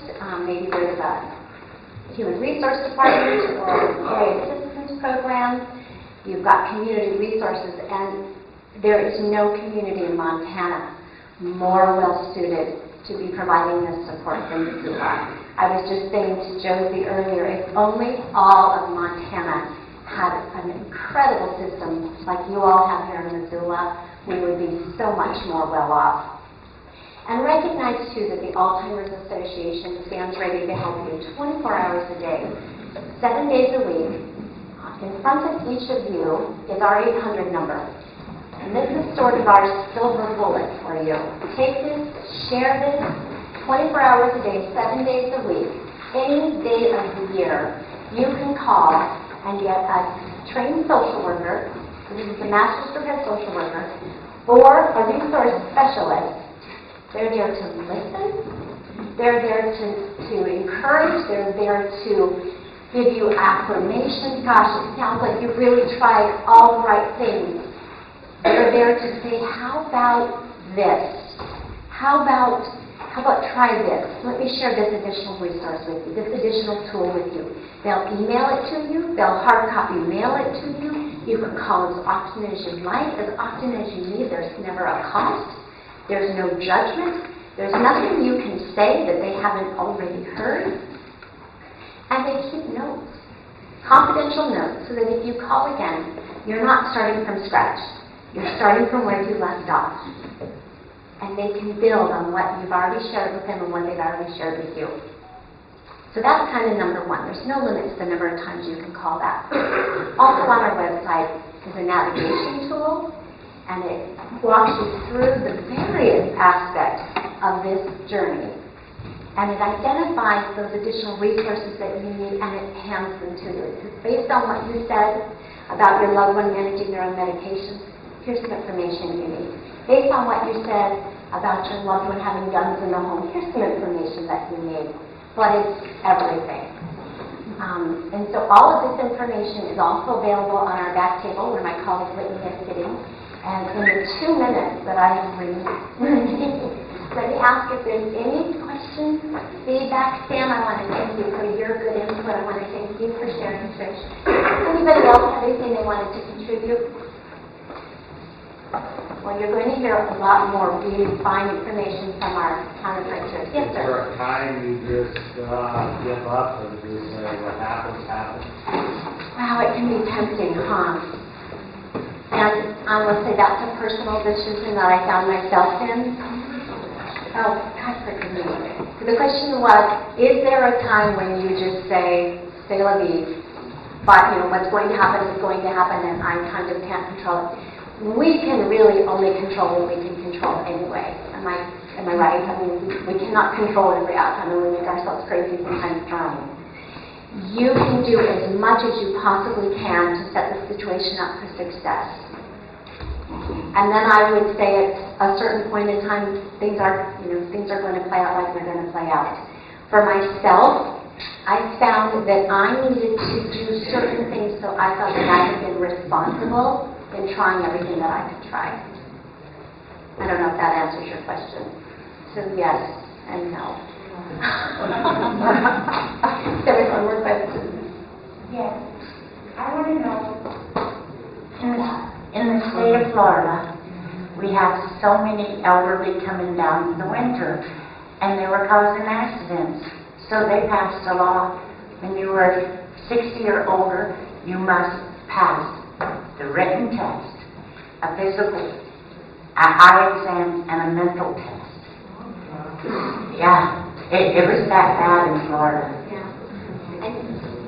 Maybe there's a human resource department or area assistance program. You've got community resources, and there is no community in Montana more well-suited to be providing this support than Missoula. I was just saying to Josie earlier, if only all of Montana had an incredible system like you all have here in Missoula, we would be so much more well off. And recognize, too, that the Alzheimer's Association stands ready to help you 24 hours a day, 7 days a week. In front of each of you is our 800 number. And this is sort of our silver bullet for you. Take this, share this, 24 hours a day, 7 days a week, any day of the year. You can call and get a trained social worker, this is the Master's Degree Social Worker, or a resource specialist. They're there to listen, they're there to encourage, they're there to give you affirmation. Gosh, it sounds like you've really tried all the right things. They're there to say, how about this? How about try this? Let me share this additional resource with you, this additional tool with you. They'll email it to you, they'll hard copy mail it to you. You can call as often as you like, as often as you need. There's never a cost. There's no judgment. There's nothing you can say that they haven't already heard. And they keep notes, confidential notes, so that if you call again, you're not starting from scratch. You're starting from where you left off. And they can build on what you've already shared with them and what they've already shared with you. So that's kind of number one. There's no limit to the number of times you can call that. Also on our website is a navigation tool, and it walks you through the various aspects of this journey. And it identifies those additional resources that you need, and it hands them to you. It's based on what you said about your loved one managing their own medications. Here's some information you need. Based on what you said about your loved one having guns in the home, here's some information that you need. But it's everything. And so all of this information is also available on our back table where my colleague Whitney is sitting. And in the 2 minutes that I have remaining, let me ask if there's any questions, feedback. Sam, I want to thank you for your good input. I want to thank you for sharing, Trish. Anybody else have anything they wanted to contribute? Well, you're going to hear a lot more really fine information from our counterparts. Yes, sir. Is there a time you just give up and just say what happens, happens? Wow, it can be tempting, huh? And I will say that's a personal decision that I found myself in. Oh, God forgive me. So the question was, is there a time when you just say, c'est la vie, but, what's going to happen is going to happen, and I kind of can't control it. We can really only control what we can control anyway. Am I right? I mean, we cannot control every outcome, and we make ourselves crazy sometimes trying. You can do as much as you possibly can to set the situation up for success. And then I would say at a certain point in time, things are going to play out like they're going to play out. For myself, I found that I needed to do certain things so I felt that I had been responsible in trying everything that I could try. I don't know if that answers your question. So yes and no. There was one more question. Yes. I want to know, in the state of Florida, we have so many elderly coming down in the winter, and they were causing accidents. So they passed a law, when you were 60 or older, you must pass the written test, a physical, an eye exam, and a mental test. Yeah, it was that bad in Florida. Yeah. And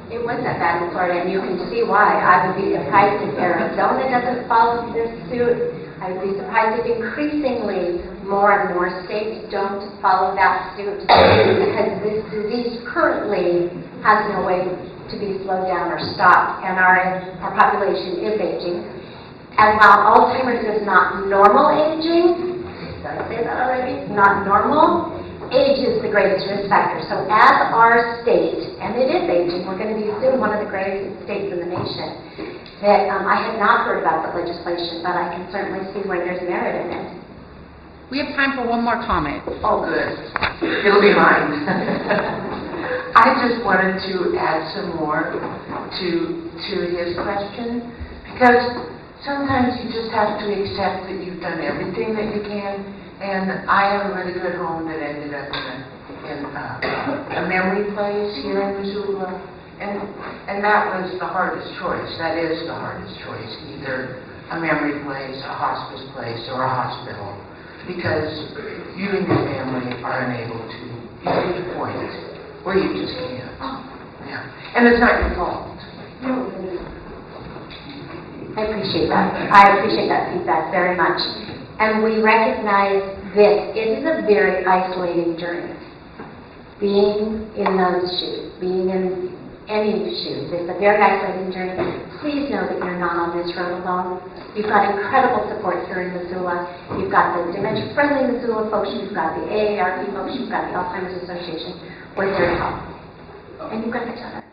it was that bad in Florida, and you can see why. I would be surprised if Arizona doesn't follow this suit. I would be surprised if increasingly more and more states don't follow that suit, because this disease currently has no way to be slowed down or stopped, and our population is aging. And while Alzheimer's is not normal aging, did I say that already? Not normal. Age is the greatest risk factor. So as our state, and it is aging, we're going to be soon one of the greatest states in the nation, that I had not heard about the legislation, but I can certainly see where there's merit in it. We have time for one more comment. Oh, good. It'll be mine. I just wanted to add some more to his question, because sometimes you just have to accept that you've done everything that you can, and I have a really good home that ended up in a memory place here in Missoula, and that was the hardest choice. That is the hardest choice, either a memory place, a hospice place, or a hospital, because you and your family are unable to. You reach a point where you just can't. Yeah. And it's not your fault. I appreciate that. I appreciate that feedback very much. And we recognize that it is a very isolating journey. Being in those shoes, being in any shoes, it's a very isolating journey. Please know that you're not on this road alone. You've got incredible support here in Missoula. You've got the Dementia-Friendly Missoula folks, you've got the AARP folks, you've got the Alzheimer's Association. We're here to help. And you've got each other.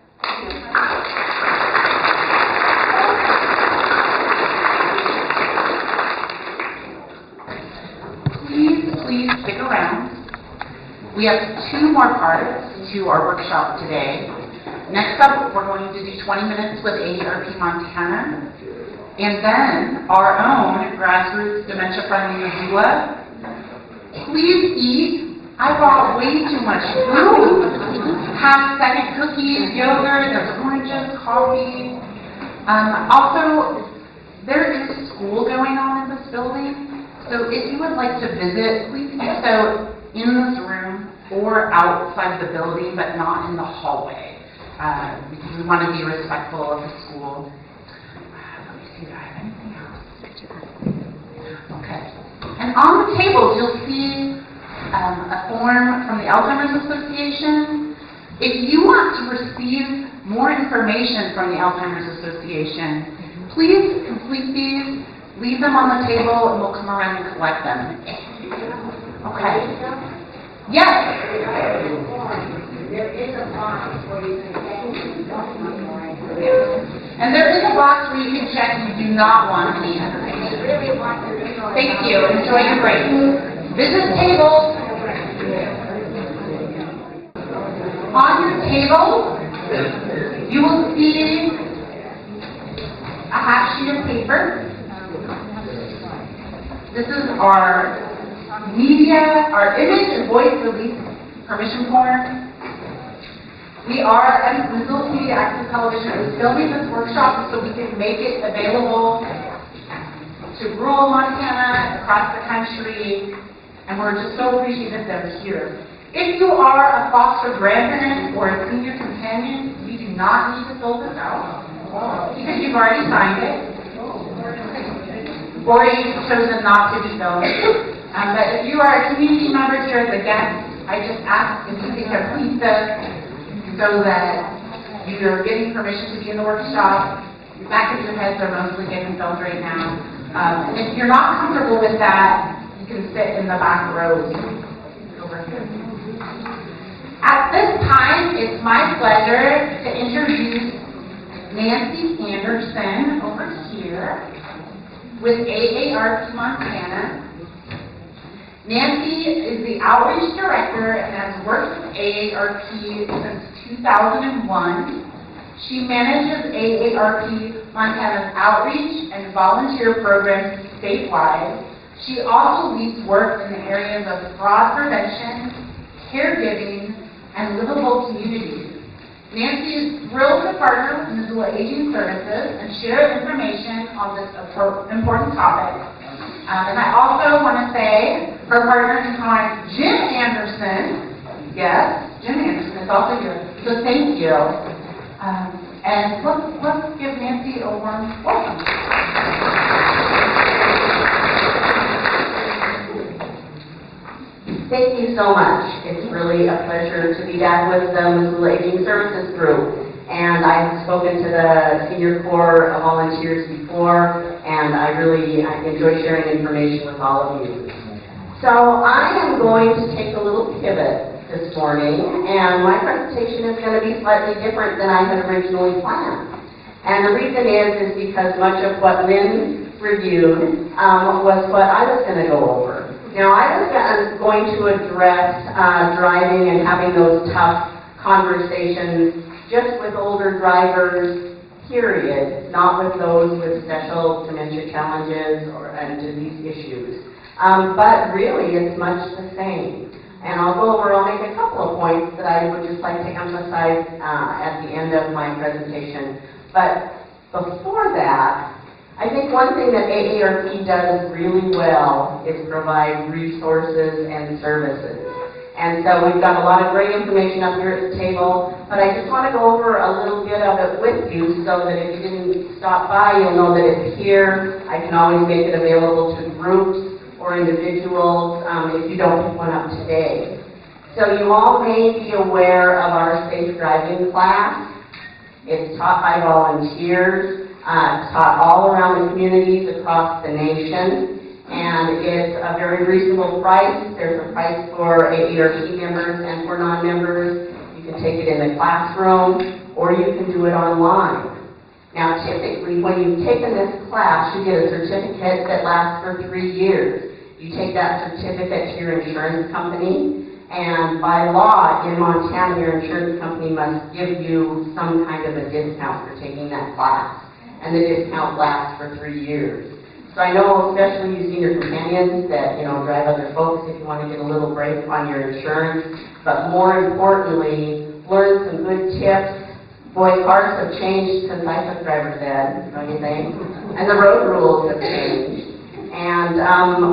Please stick around. We have 2 more parts to our workshop today. Next up, we're going to do 20 minutes with AARP Montana, and then our own grassroots dementia-friendly Missoula. Please eat. I brought way too much food. Have second cookies, yogurt, there's oranges, coffee. Also, there is school going on in this building. So if you would like to visit, please do so in this room or outside the building, but not in the hallway. Because we want to be respectful of the school. Let me see, do I have anything else? Okay. And on the tables, you'll see a form from the Alzheimer's Association. If you want to receive more information from the Alzheimer's Association, please complete these. Leave them on the table, and we'll come around and collect them. Okay. Yes? There is a box where you can check And there is a box where you can check you do not want any information. Thank you. Enjoy your break. Visit table. On your table, you will see a half sheet of paper. This is our our image and voice release permission form. We are at Missoula Community Access Television is building this workshop so we can make it available to rural Montana, across the country, and we're just so appreciative that they're here. If you are a foster grandparent or a senior companion, you do not need to fill this out. Because you've already signed it. Or you've chosen not to be filmed. But if you are a community member here as a guest, I just ask if you take a pizza so that you're getting permission to be in the workshop. The back of your heads are mostly getting filmed right now. And if you're not comfortable with that, you can sit in the back row over here. At this time, it's my pleasure to introduce Nancy Anderson over here with AARP Montana. Nancy is the Outreach Director and has worked with AARP since 2001. She manages AARP Montana's outreach and volunteer programs statewide. She also leads work in the areas of fraud prevention, caregiving, and livable communities. Nancy is thrilled to partner with Missoula Aging Services and share information on this important topic. And I also want to say her partner in crime, Jim Anderson. Yes, Jim Anderson is also here. So thank you. And let's give Nancy a warm welcome. Thank you so much. It's really a pleasure to be back with the Missoula Aging Services Group. And I've spoken to the Senior Corps of Volunteers before, and I really enjoy sharing information with all of you. So I am going to take a little pivot this morning, and my presentation is going to be slightly different than I had originally planned. And the reason is because much of what Lynn reviewed was what I was going to go over. Now, I was going to address driving and having those tough conversations just with older drivers, period, not with those with special dementia challenges and disease issues. But really, it's much the same. And I'll make a couple of points that I would just like to emphasize at the end of my presentation. But before that, I think one thing that AARP does really well is provide resources and services. And so we've got a lot of great information up here at the table, but I just want to go over a little bit of it with you so that if you didn't stop by, you'll know that it's here. I can always make it available to groups or individuals if you don't pick one up today. So you all may be aware of our safe driving class. It's taught by volunteers, taught all around the communities across the nation. And it's a very reasonable price. There's a price for AARP members and for non-members. You can take it in the classroom, or you can do it online. Now, typically, when you've taken this class, you get a certificate that lasts for 3 years. You take that certificate to your insurance company, and by law, in Montana, your insurance company must give you some kind of a discount for taking that class. And the discount lasts for 3 years. So I know, especially you senior companions that, drive other folks if you want to get a little break on your insurance. But more importantly, learn some good tips. Boy, cars have changed since I took driver's ed, don't you think? And the road rules have changed. And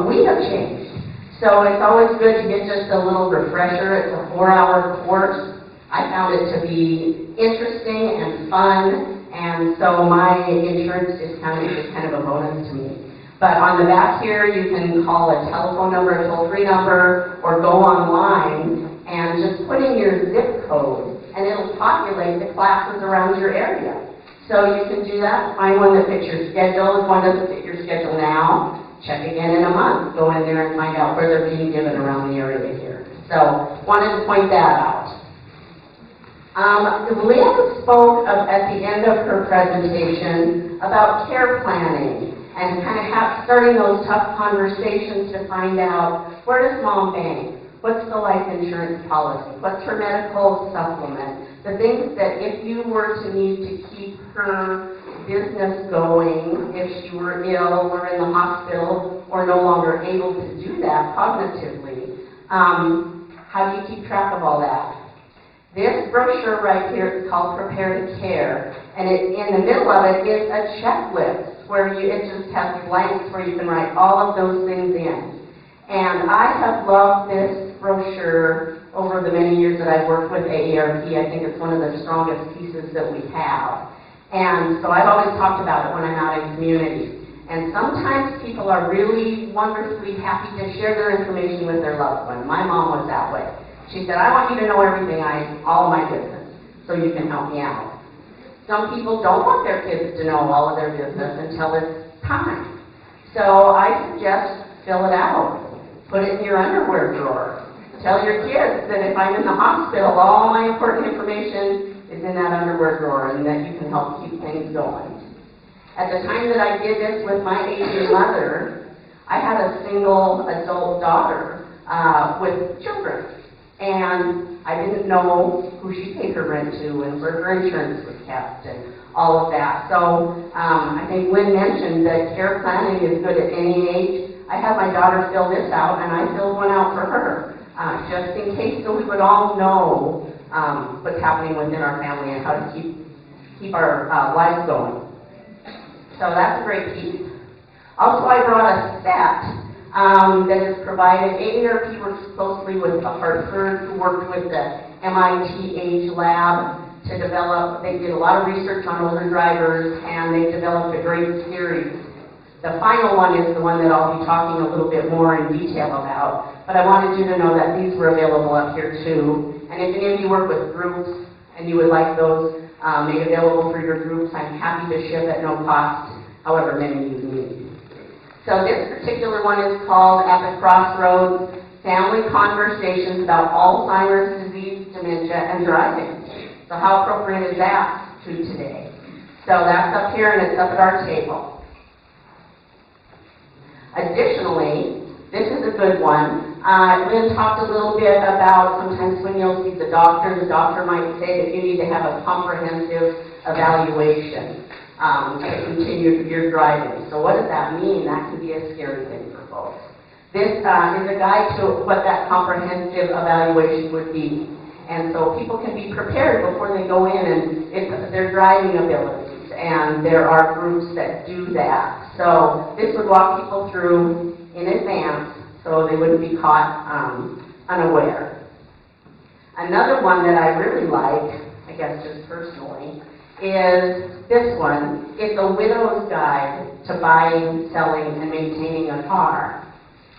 we have changed. So it's always good to get just a little refresher. It's a 4-hour course. I found it to be interesting and fun. And so my insurance discount is just kind of a bonus to me. But on the back here, you can call a telephone number, a toll-free number, or go online and just put in your zip code, and it'll populate the classes around your area. So you can do that, find one that fits your schedule. If one doesn't fit your schedule now, check again in a month. Go in there and find out where they're being given around the area here. So wanted to point that out. Lynn spoke at the end of her presentation about care planning and kind of starting those tough conversations to find out, where does mom bank? What's the life insurance policy? What's her medical supplement? The things that if you were to need to keep her business going, if she were ill or in the hospital or no longer able to do that cognitively, how do you keep track of all that? This brochure right here is called Prepare to Care, and in the middle of it is a checklist where it just has blanks where you can write all of those things in. And I have loved this brochure over the many years that I've worked with AARP. I think it's one of the strongest pieces that we have. And so I've always talked about it when I'm out in communities. And sometimes people are really wonderfully happy to share their information with their loved one. My mom was that way. She said, I want you to know everything, all of my business, so you can help me out. Some people don't want their kids to know all of their business until it's time. So I suggest fill it out. Put it in your underwear drawer. Tell your kids that if I'm in the hospital, all my important information is in that underwear drawer and that you can help keep things going. At the time that I did this with my aging mother, I had a single adult daughter with children. And I didn't know who she paid her rent to and where her insurance was kept and all of that. So I think Lynn mentioned that care planning is good at any age. I had my daughter fill this out, and I filled one out for her, just in case, so we would all know what's happening within our family and how to keep our lives going. So that's a great piece. Also, I brought a set that is provided. AARP works closely with the Hartford, who worked with the MIT Age Lab to develop. They did a lot of research on older drivers, and they developed a great series. The final one is the one that I'll be talking a little bit more in detail about. But I wanted you to know that these were available up here too. And if any of you work with groups and you would like those made available for your groups, I'm happy to ship at no cost, however many you need. So this particular one is called At the Crossroads, Family Conversations About Alzheimer's Disease, Dementia, and Driving. So how appropriate is that to today? So that's up here and it's up at our table. Additionally, this is a good one. Lynn talked a little bit about sometimes when you'll see the doctor might say that you need to have a comprehensive evaluation to continue your driving. So what does that mean? That can be a scary thing for folks. This is a guide to what that comprehensive evaluation would be. And so people can be prepared before they go in, and it's their driving abilities. And there are groups that do that. So this would walk people through in advance so they wouldn't be caught unaware. Another one that I really like, I guess just personally, is this one. It's a widow's guide to buying, selling, and maintaining a car,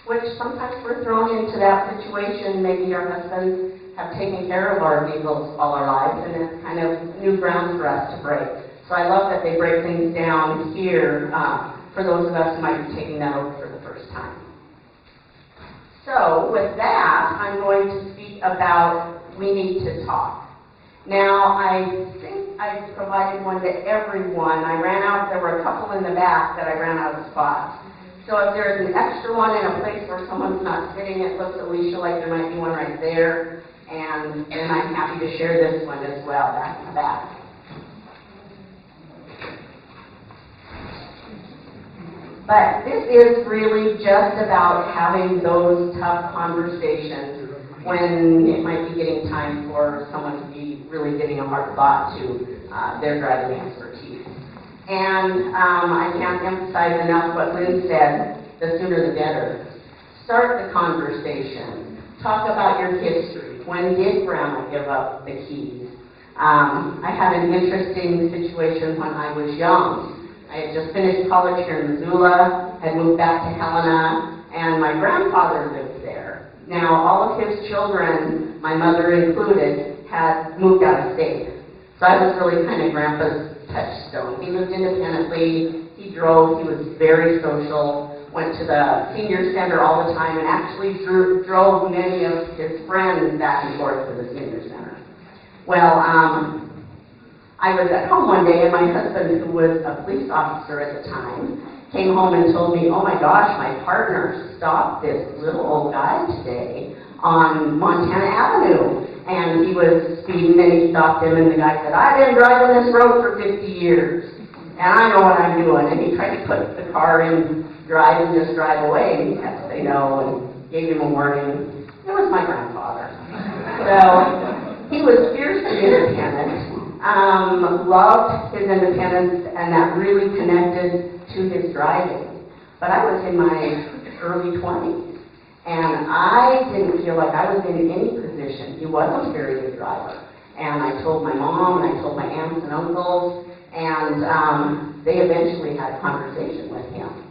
which sometimes we're thrown into that situation. Maybe our husbands have taken care of our vehicles all our lives, and it's kind of new ground for us to break. So I love that they break things down here for those of us who might be taking that over for the first time. So with that, I'm going to speak about we need to talk. Now, I think I provided one to everyone. I ran out, there were a couple in the back that I ran out of spots. So if there's an extra one in a place where someone's not sitting, it looks, Alicia, like there might be one right there. And I'm happy to share this one as well, back in the back. But this is really just about having those tough conversations when it might be getting time for someone to be really giving a hard thought to their driving expertise. And I can't emphasize enough what Lynn said, the sooner the better. Start the conversation. Talk about your history. When did Grandma give up the keys? I had an interesting situation when I was young. I had just finished college here in Missoula, had moved back to Helena, and my grandfather lived there. Now, all of his children, my mother included, had moved out of state. So I was really kind of Grandpa's touchstone. He lived independently, he drove, he was very social, went to the senior center all the time, and actually drove many of his friends back and forth to the senior center. Well, I was at home one day, and my husband, who was a police officer at the time, came home and told me, oh my gosh, my partner stopped this little old guy today on Montana Avenue. And he was speeding, and he stopped him, and the guy said, I've been driving this road for 50 years, and I know what I'm doing. And he tried to put the car in drive and just drive away, and he had to say no, and gave him a warning. It was my grandfather. So he was fiercely independent. Loved his independence, and that really connected to his driving. But I was in my early 20s, and I didn't feel like I was in any position. He wasn't a very good driver, And I told my mom, and I told my aunts and uncles, and they eventually had a conversation with him.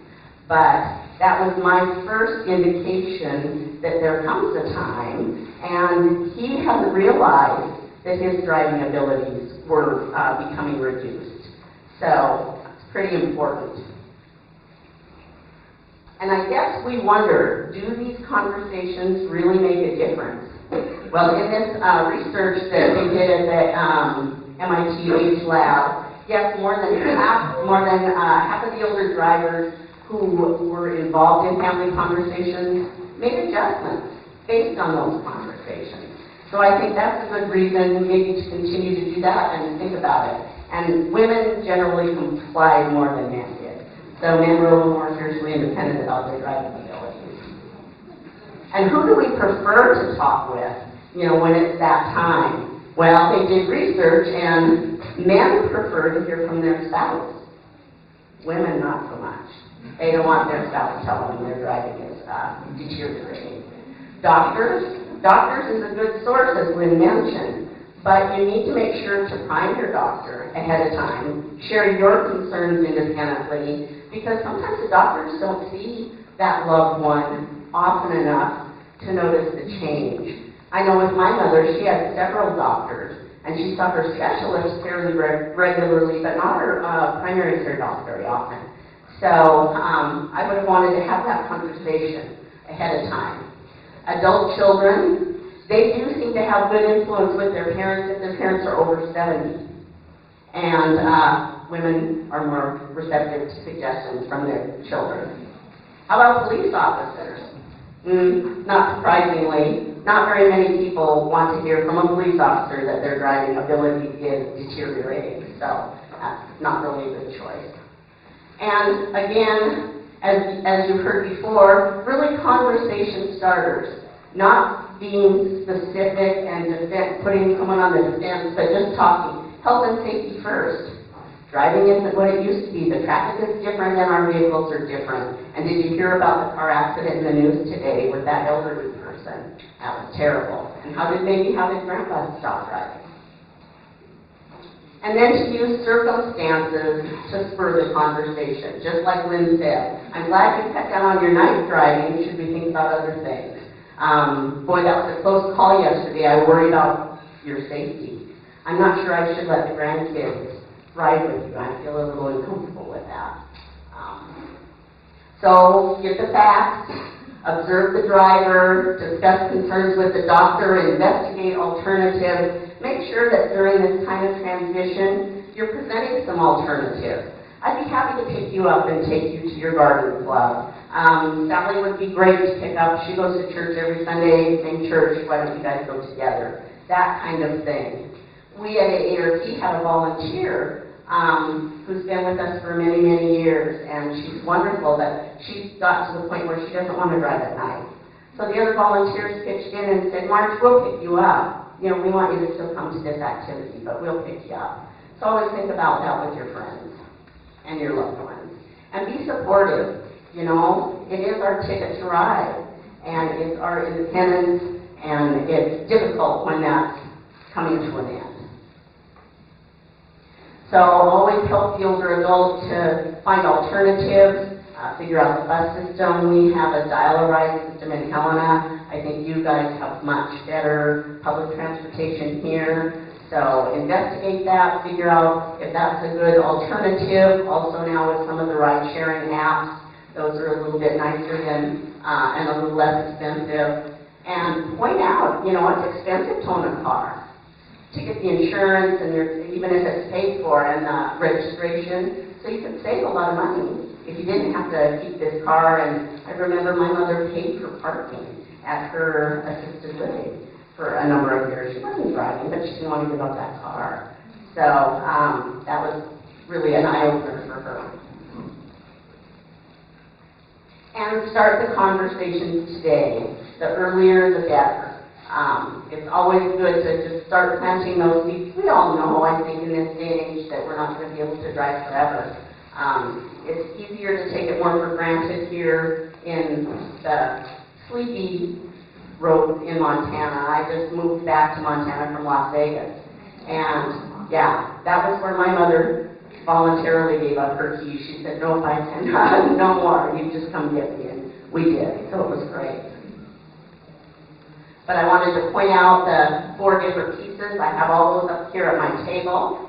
But that was my first indication that there comes a time, and he hasn't realized that his driving abilities were becoming reduced. So it's pretty important. And I guess we wonder, do these conversations really make a difference? Well, in this research that they did at the MIT Age Lab, yes, more than half of the older drivers who were involved in family conversations made adjustments based on those conversations. So I think that's a good reason maybe to continue to do that and think about it. And women generally complied more than men did. So men were a little more fiercely independent about their driving abilities. And who do we prefer to talk with, when it's that time? Well, they did research, and men prefer to hear from their spouse. Women, not so much. They don't want their spouse to tell them their driving is deteriorating. Doctors is a good source, as Lynn mentioned, but you need to make sure to prime your doctor ahead of time, share your concerns independently, because sometimes the doctors don't see that loved one often enough to notice the change. I know with my mother, she had several doctors, and she saw her specialist fairly regularly, but not her primary care doc very often. So I would have wanted to have that conversation ahead of time. Adult children, they do seem to have good influence with their parents if their parents are over 70. And women are more receptive to suggestions from their children. How about police officers? Not surprisingly, not very many people want to hear from a police officer that their driving ability is deteriorating. So that's not really a good choice. And again, as you've heard before, really conversation starters, not being specific and putting someone on the defense, but just talking. Health and safety first. Driving isn't what it used to be. The traffic is different and our vehicles are different. And did you hear about the car accident in the news today with that elderly person? That was terrible. And how did Grandpa stop driving? And then to use circumstances to spur the conversation, just like Lynn said. I'm glad you cut down on your night driving. Should we think about other things? Boy, that was a close call yesterday. I worry about your safety. I'm not sure I should let the grandkids ride with you. I feel a little uncomfortable with that. So get the facts, observe the driver, discuss concerns with the doctor, investigate alternatives. Make sure that during this kind of transition, you're presenting some alternatives. I'd be happy to pick you up and take you to your garden club. Sally would be great to pick up. She goes to church every Sunday, same church. Why don't you guys go together? That kind of thing. We at AARP have a volunteer who's been with us for many, many years, and she's wonderful, but she's got to the point where she doesn't want to drive at night. So the other volunteers pitched in and said, Marge, we'll pick you up. We want you to still come to this activity, but we'll pick you up. So always think about that with your friends and your loved ones. And be supportive. It is our ticket to ride, and it's our independence, and it's difficult when that's coming to an end. So always help the older adult to find alternatives, figure out the bus system. We have a dial-a-ride system in Helena. I think you guys have much better public transportation here. So investigate that, figure out if that's a good alternative. Also now with some of the ride-sharing apps, those are a little bit nicer than, and a little less expensive. And point out, it's expensive to own a car. To get the insurance, and even if it's paid for, and the registration, so you could save a lot of money if you didn't have to keep this car. And I remember my mother paid for parking at her assisted living for a number of years. She wasn't driving, but she didn't want to give up that car. So that was really an eye-opener for her. And start the conversations today. The earlier, the better. It's always good to just start planting those seeds. We all know, I think, in this day and age that we're not going to be able to drive forever. It's easier to take it more for granted here in the sleepy roads in Montana. I just moved back to Montana from Las Vegas. And yeah, that was where my mother voluntarily gave up her keys. She said, no, 510, no more. You just come get me. And we did. So it was great. But I wanted to point out the 4 different pieces. I have all those up here at my table.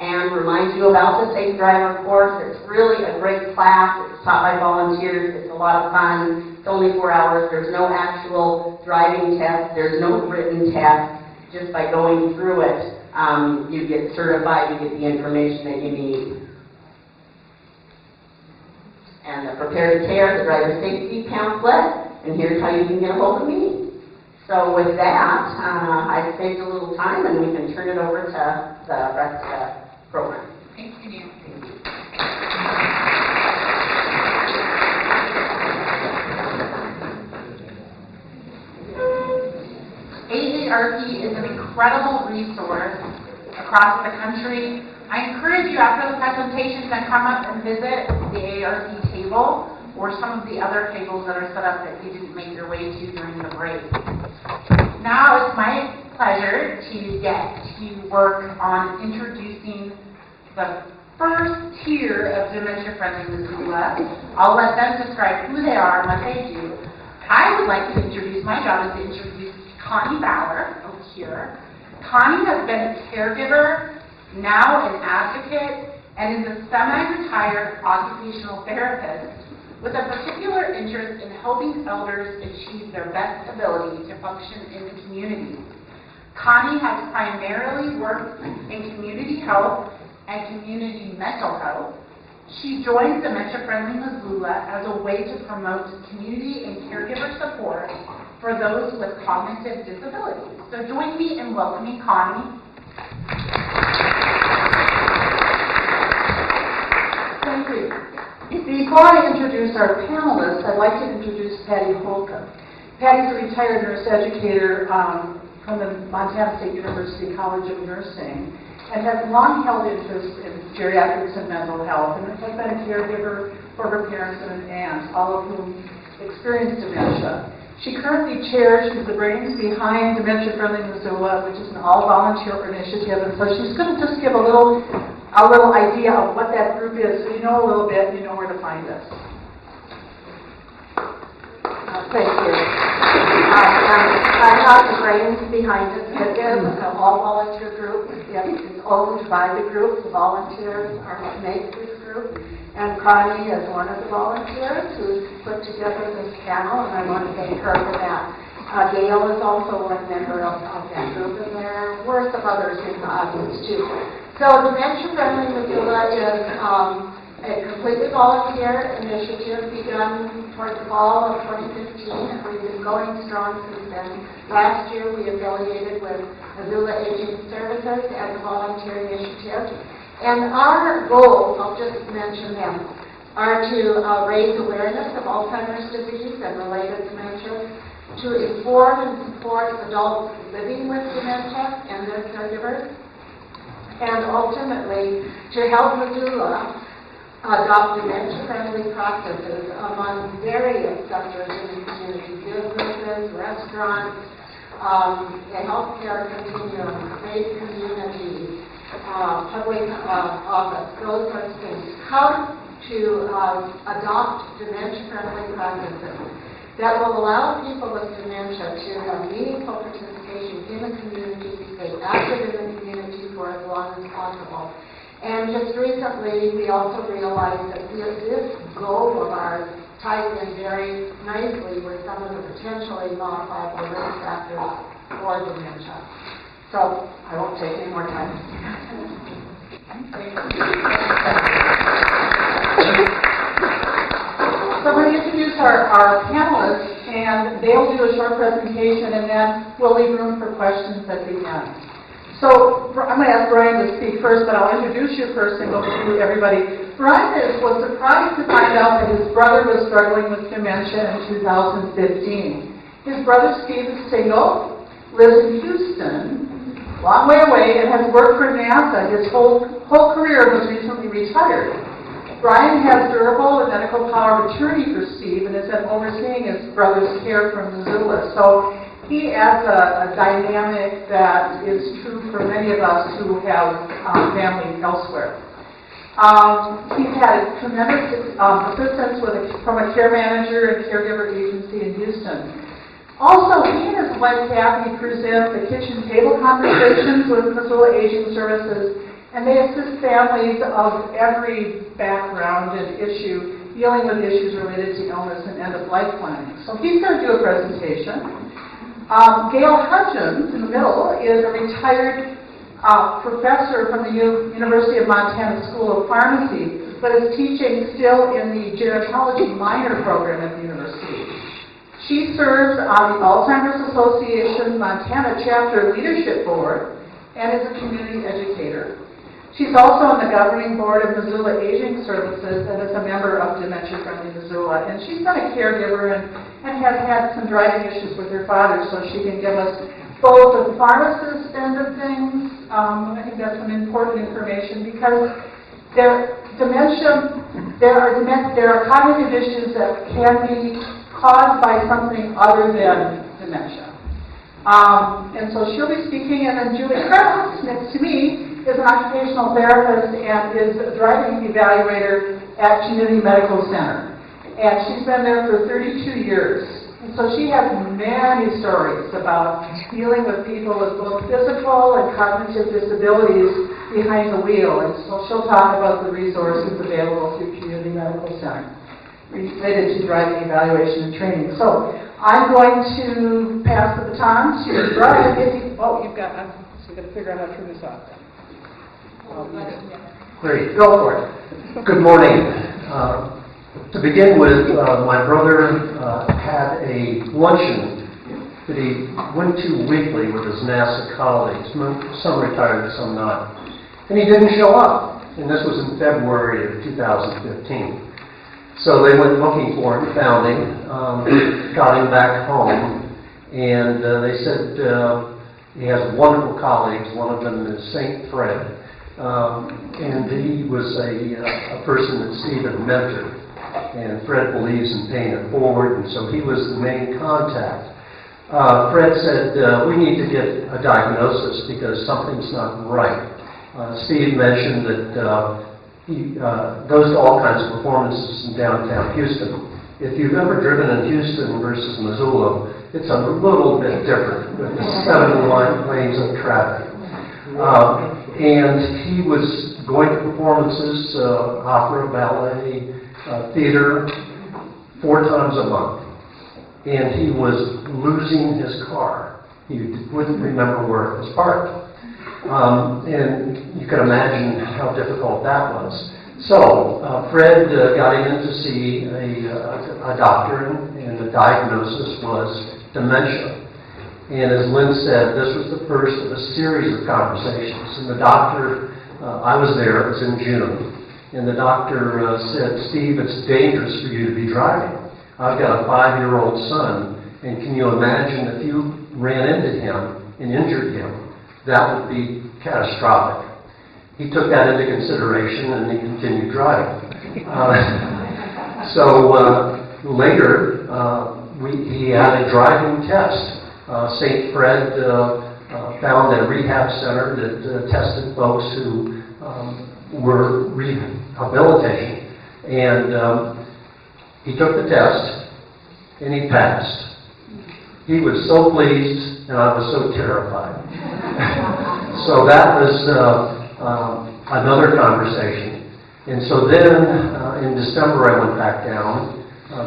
And remind you about the Safe Driver course. It's really a great class. It's taught by volunteers. It's a lot of fun. It's only 4 hours. There's no actual driving test. There's no written test. Just by going through it, you get certified. You get the information that you need. And the Prepare to Care, the driver safety pamphlet. And here's how you can get a hold of me. So with that, I've saved a little time, and we can turn it over to the rest of the program. Thank you, Nancy. AARP is an incredible resource across the country. I encourage you after the presentation to come up and visit the AARP table or some of the other tables that are set up that you didn't make your way to during the break. Now it's my pleasure to get to work on introducing the first tier of dementia-friendly Missoula. I'll let them describe who they are and what they do. I would like to introduce, my job is to introduce Connie Bauer over here. Connie has been a caregiver, now an advocate, and is a semi-retired occupational therapist with a particular interest in helping elders achieve their best ability to function in the community. Connie has primarily worked in community health and community mental health. She joined Dementia Friendly Missoula as a way to promote community and caregiver support for those with cognitive disabilities. So join me in welcoming Connie. Thank you. Before I introduce our panelists, I'd like to introduce Patty Holcomb. Patty's a retired nurse educator from the Montana State University College of Nursing and has long held interest in geriatrics and mental health and has been a caregiver for her parents and an aunt, all of whom experience dementia. She currently chairs, she's the brains behind Dementia Friendly Missoula, which is an all-volunteer initiative, and so she's going to just give a little idea of what that group is. So you know a little bit, you know where to find us. Thank you. I'm not the brains behind it. It is an all-volunteer group. It's owned by the group. The volunteers are what make this group. And Connie is one of the volunteers who's put together this panel, and I want to thank her for that. Gail is also one member of that group, and there were some others in the audience too. So Dementia Friendly Missoula is a completely volunteer initiative begun towards the fall of 2015, and we've been going strong since then. Last year we affiliated with Missoula Aging Services as a volunteer initiative. And our goals, I'll just mention them, are to raise awareness of Alzheimer's disease and related dementia, to inform and support adults living with dementia and their caregivers, and ultimately to help Missoula adopt dementia-friendly practices among various sectors in the community, businesses, restaurants, the healthcare continuum, faith communities, public office, those sorts of things. How to adopt dementia-friendly practices that will allow people with dementia to have meaningful participation in the community, stay active in the community for as long as possible. And just recently, we also realized that this goal of ours ties in very nicely with some of the potentially modifiable risk factors for dementia. So I won't take any more time. So we're going to introduce our panelists, and they'll do a short presentation, and then we'll leave room for questions at the end. So I'm going to ask Brian to speak first, but I'll introduce you first and go through everybody. Brian was surprised to find out that his brother was struggling with dementia in 2015. His brother Steve is single, lives in Houston, long way away, and has worked for NASA. His whole career was recently retired. Brian has durable and medical power of attorney for Steve and has been overseeing his brother's care from Missoula. So He adds a dynamic that is true for many of us who have family elsewhere. He's had tremendous assistance from a care manager and caregiver agency in Houston. Also, he and his wife Kathy present the kitchen table conversations with Missoula Aging Services, and they assist families of every background and issue dealing with issues related to illness and end-of-life planning. So he's going to do a presentation. Gail Hutchins, in the middle, is a retired professor from the University of Montana School of Pharmacy, but is teaching still in the gerontology minor program at the university. She serves on the Alzheimer's Association Montana Chapter Leadership Board and is a community educator. She's also on the governing board of Missoula Aging Services and is a member of Dementia Friendly Missoula. And she's been a caregiver and has had some driving issues with her father, so she can give us both the pharmacist end of things. I think that's some important information because there are cognitive issues that can be caused by something other than dementia. And so she'll be speaking, and then Julie Krause, next to me, is an occupational therapist and is a driving evaluator at Community Medical Center. And she's been there for 32 years. And so she has many stories about dealing with people with both physical and cognitive disabilities behind the wheel. And so she'll talk about the resources available through Community Medical Center related to driving evaluation and training. So I'm going to pass the baton to Brian. You've got to figure out how to turn this off. Great, go for it. Good morning. To begin with, my brother had a luncheon that he went to weekly with his NASA colleagues, some retired, some not. And he didn't show up, and this was in February of 2015. So they went looking for him, found him, got him back home, and they said he has wonderful colleagues. One of them is St. Fred. And he was a person that Steve had mentored, and Fred believes in paying it forward, and so he was the main contact. Fred said, we need to get a diagnosis because something's not right. Steve mentioned that he goes to all kinds of performances in downtown Houston. If you've ever driven in Houston versus Missoula, it's a little bit different with the 7 lanes of traffic. And he was going to performances, opera, ballet, theater, 4 times a month. And he was losing his car. He wouldn't remember where it was parked. And you can imagine how difficult that was. So Fred got him in to see a doctor, and the diagnosis was dementia. And as Lynn said, this was the first of a series of conversations. And the doctor, I was there, it was in June, and the doctor said, Steve, it's dangerous for you to be driving. I've got a 5-year-old son, and can you imagine if you ran into him and injured him? That would be catastrophic. He took that into consideration and he continued driving. Later, he had a driving test. St. Fred found a rehab center that tested folks who were rehabilitating. And he took the test and he passed. He was so pleased and I was so terrified. So that was another conversation. And so then in December I went back down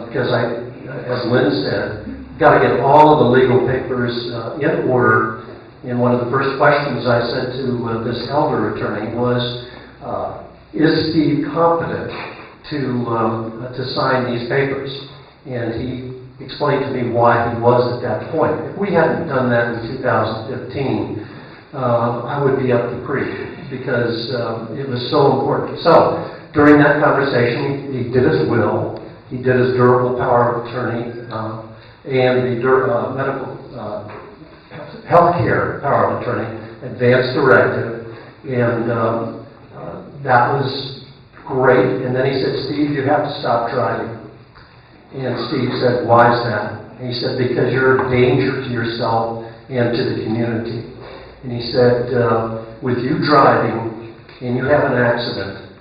because as Lynn said, got to get all of the legal papers in order. And one of the first questions I said to this elder attorney was, is Steve competent to sign these papers? And he explained to me why he was at that point. If we hadn't done that in 2015, I would be up the creek because it was so important. So during that conversation, he did his will, he did his durable power of attorney, and the medical healthcare power of attorney, advance directive, and that was great. And then he said, Steve, you have to stop driving. And Steve said, why is that? And he said, because you're a danger to yourself and to the community. And he said, with you driving and you have an accident,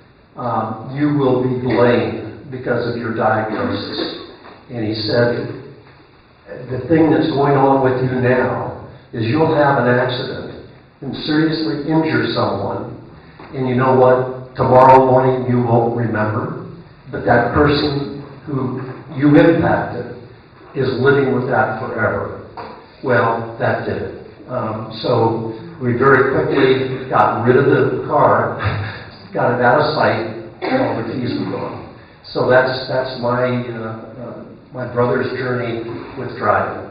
you will be blamed because of your diagnosis. And he said, the thing that's going on with you now is you'll have an accident and seriously injure someone. And you know what? Tomorrow morning you won't remember. But that person who you impacted is living with that forever. Well, that did it. So we very quickly got rid of the car, got it out of sight, and all the keys were gone. So that's my brother's journey with driving.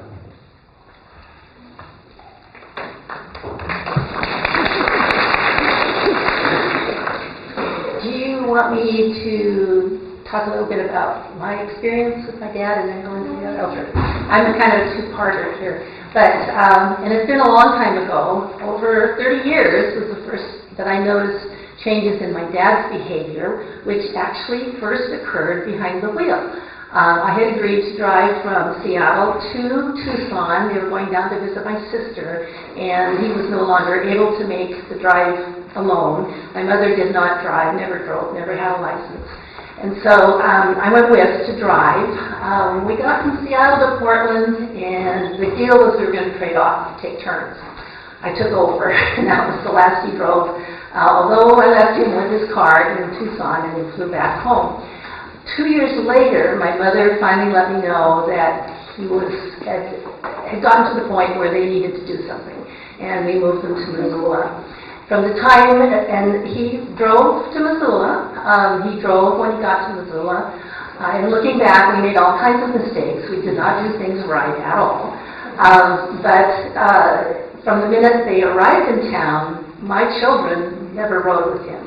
Do you want me to talk a little bit about my experience with my dad and then go into the other? I'm kind of a two-parter here. But, and it's been a long time ago, over 30 years was the first that I noticed changes in my dad's behavior, which actually first occurred behind the wheel. I had agreed to drive from Seattle to Tucson. They were going down to visit my sister, and he was no longer able to make the drive alone. My mother did not drive, never drove, never had a license. And so I went with to drive. We got from Seattle to Portland, and the deal was we were going to trade off, take turns. I took over, and that was the last he drove. Although I left him with his car in Tucson, and he flew back home. 2 years later, my mother finally let me know that he had gotten to the point where they needed to do something, and we moved him to Missoula. From the time, and he drove to Missoula. He drove when he got to Missoula. And looking back, we made all kinds of mistakes. We did not do things right at all. But from the minute they arrived in town, my children never rode with him.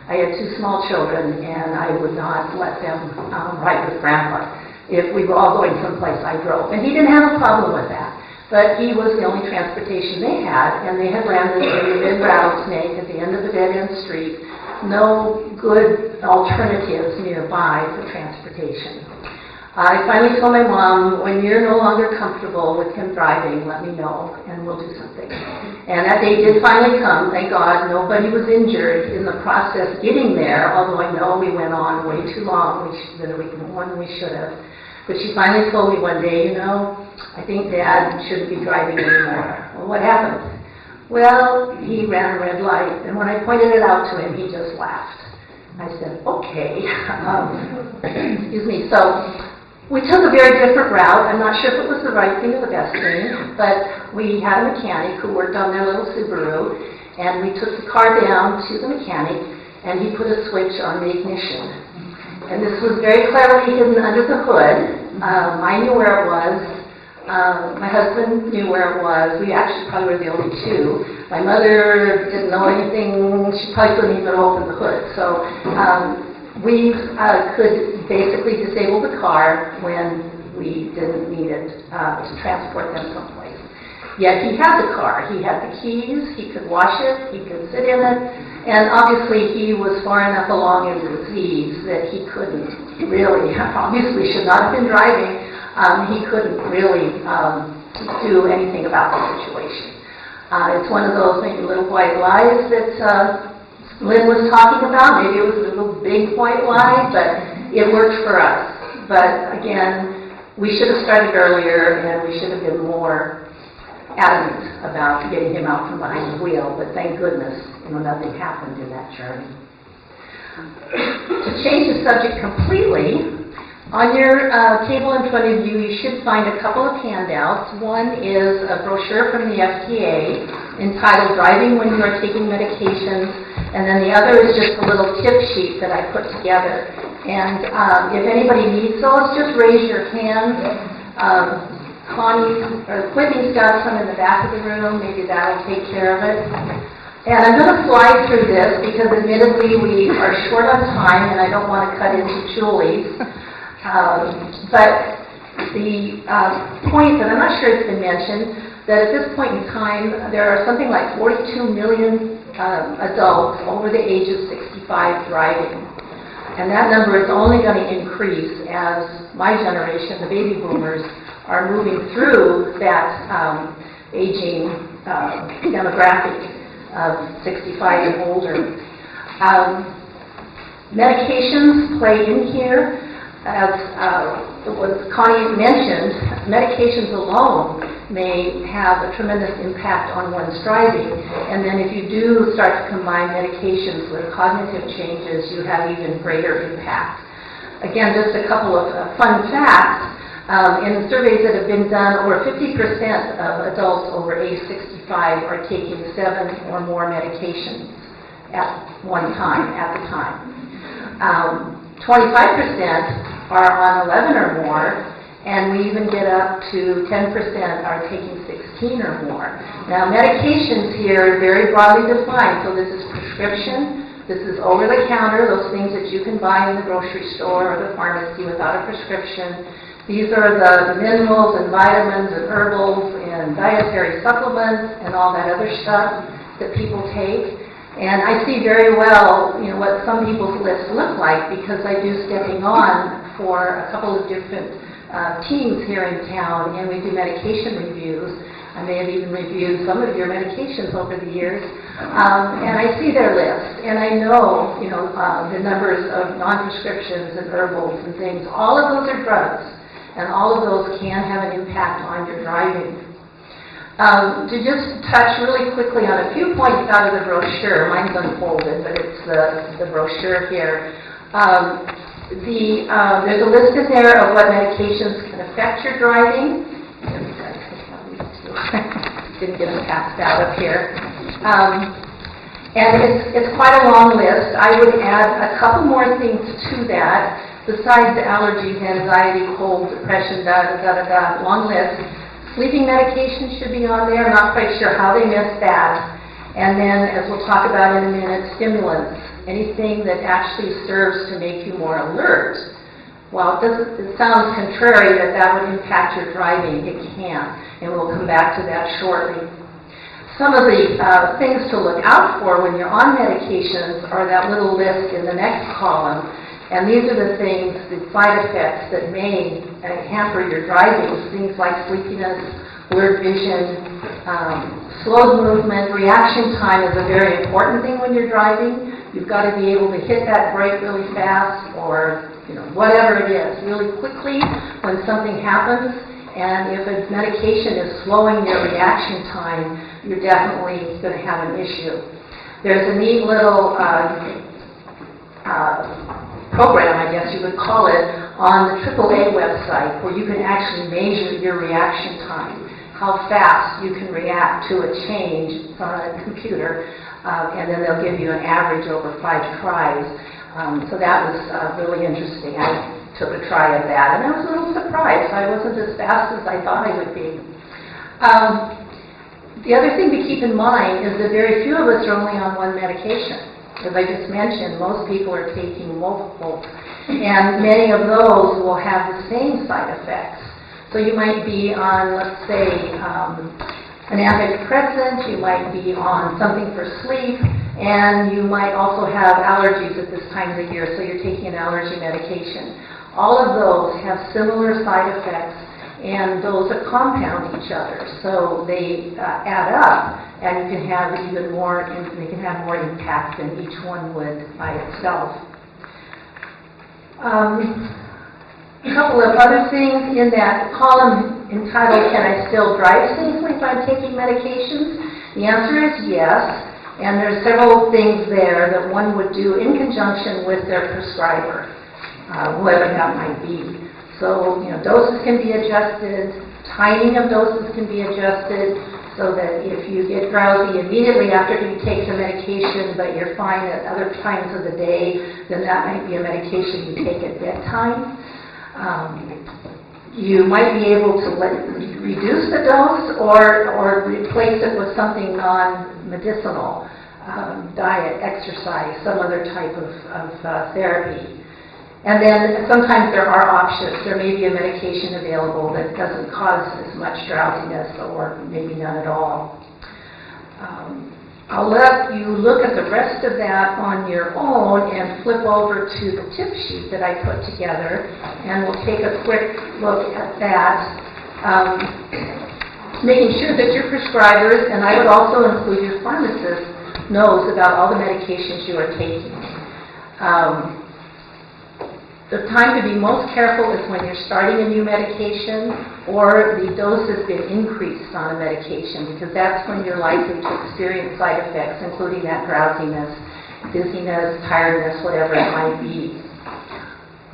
I had 2 small children, and I would not let them ride with Grandpa. If we were all going someplace, I drove. And he didn't have a problem with that. But he was the only transportation they had, and they had landed in the mid-Rattlesnake at the end of a dead-end street. No good alternatives nearby for transportation. I finally told my mom, when you're no longer comfortable with him driving, let me know, and we'll do something. And that day did finally come, thank God. Nobody was injured in the process getting there, although I know we went on way too long more than we should have. But she finally told me one day, you know, I think Dad shouldn't be driving anymore. Well, what happened? Well, he ran a red light, and when I pointed it out to him, he just laughed. I said, okay. Excuse me. So we took a very different route. I'm not sure if it was the right thing or the best thing, but we had a mechanic who worked on their little Subaru, and we took the car down to the mechanic, and he put a switch on the ignition. And this was very cleverly hidden under the hood. I knew where it was. My husband knew where it was. We actually probably were the only 2. My mother didn't know anything. She probably couldn't even open the hood. So we could basically disable the car when we didn't need it to transport them someplace. Yet he had the car. He had the keys. He could wash it. He could sit in it. And obviously he was far enough along in the disease that he couldn't really, obviously should not have been driving. He couldn't really do anything about the situation. It's one of those maybe little white lies that Lynn was talking about. Maybe it was a little big white lie, but it worked for us. But again, we should have started earlier, and we should have been more adamant about getting him out from behind the wheel. But thank goodness, nothing happened in that journey. To change the subject completely, on your table in front of you, you should find a couple of handouts. One is a brochure from the FDA entitled Driving When You Are Taking Medications, and then the other is just a little tip sheet that I put together. And if anybody needs those, just raise your hand. Whitney's got some in the back of the room. Maybe that'll take care of it. And I'm going to fly through this because admittedly we are short on time and I don't want to cut into Julie's. But the point that I'm not sure it's been mentioned, that at this point in time there are something like 42 million adults over the age of 65 driving. And that number is only going to increase as my generation, the baby boomers, are moving through that aging demographic of 65 and older. Medications play in here. As what Connie mentioned, medications alone may have a tremendous impact on one's driving. And then if you do start to combine medications with cognitive changes, you have even greater impact. Again, just a couple of fun facts. In the surveys that have been done, over 50% of adults over age 65 are taking 7 or more medications at one time, at the time. 25% are on 11 or more, and we even get up to 10% are taking 16 or more. Now, medications here are very broadly defined, so this is prescription, this is over-the-counter, those things that you can buy in the grocery store or the pharmacy without a prescription. These are the minerals and vitamins and herbals and dietary supplements and all that other stuff that people take. And I see very well, what some people's lists look like because I do stepping on for a couple of different teams here in town, and we do medication reviews. I may have even reviewed some of your medications over the years, and I see their lists, and I know, the numbers of non-prescriptions and herbals and things. All of those are drugs, and all of those can have an impact on your driving. To just touch really quickly on a few points out of the brochure, mine's unfolded, but it's the brochure here. There's a list in there of what medications can affect your driving. Didn't get them passed out up here. And it's quite a long list. I would add a couple more things to that, besides the allergies, anxiety, cold, depression, long list. Sleeping medication should be on there. I'm not quite sure how they missed that. And then, as we'll talk about in a minute, stimulants. Anything that actually serves to make you more alert. While it sounds contrary that would impact your driving, it can. And we'll come back to that shortly. Some of the things to look out for when you're on medications are that little list in the next column. And these are the things, the side effects that may hamper your driving. Things like sleepiness, blurred vision, slowed movement. Reaction time is a very important thing when you're driving. You've got to be able to hit that brake really fast or, whatever it is, really quickly when something happens. And if a medication is slowing your reaction time, you're definitely going to have an issue. There's a neat little program, I guess you would call it, on the AAA website where you can actually measure your reaction time, how fast you can react to a change on a computer, and then they'll give you an average over 5 tries. So that was really interesting. I took a try of that, and I was a little surprised. I wasn't as fast as I thought I would be. The other thing to keep in mind is that very few of us are only on one medication. As I just mentioned, most people are taking multiple, and many of those will have the same side effects. So you might be on, let's say, an antidepressant, you might be on something for sleep, and you might also have allergies at this time of the year, so you're taking an allergy medication. All of those have similar side effects, and those compound each other, so they add up, and you can have even more, they can have more impact than each one would by itself. A couple of other things in that column entitled, "Can I still drive safely if I'm taking medications?" The answer is yes, and there's several things there that one would do in conjunction with their prescriber, whoever that might be. So, doses can be adjusted, timing of doses can be adjusted, so that if you get drowsy immediately after you take the medication, but you're fine at other times of the day, then that might be a medication you take at bedtime. You might be able to reduce the dose or replace it with something non-medicinal, diet, exercise, some other type of therapy. And then sometimes there are options. There may be a medication available that doesn't cause as much drowsiness or maybe none at all. I'll let you look at the rest of that on your own and flip over to the tip sheet that I put together, and we'll take a quick look at that. making sure that your prescribers, and I would also include your pharmacist, knows about all the medications you are taking. The time to be most careful is when you're starting a new medication or the dose has been increased on a medication, because that's when you're likely to experience side effects, including that drowsiness, dizziness, tiredness, whatever it might be.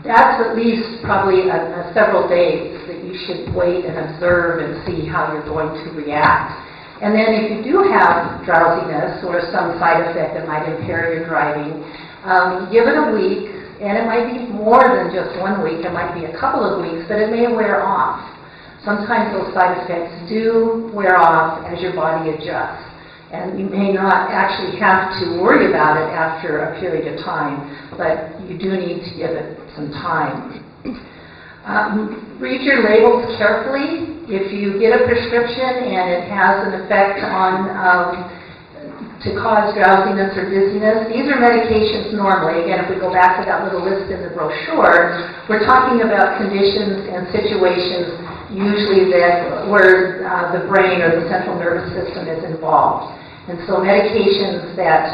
That's at least probably several days that you should wait and observe and see how you're going to react. And then if you do have drowsiness or some side effect that might impair your driving, give it a week. And it might be more than just 1 week, it might be a couple of weeks, but it may wear off. Sometimes those side effects do wear off as your body adjusts. And you may not actually have to worry about it after a period of time, but you do need to give it some time. Read your labels carefully. If you get a prescription and it has an effect on to cause drowsiness or dizziness. These are medications normally. Again, if we go back to that little list in the brochure, we're talking about conditions and situations usually where the brain or the central nervous system is involved. And so medications that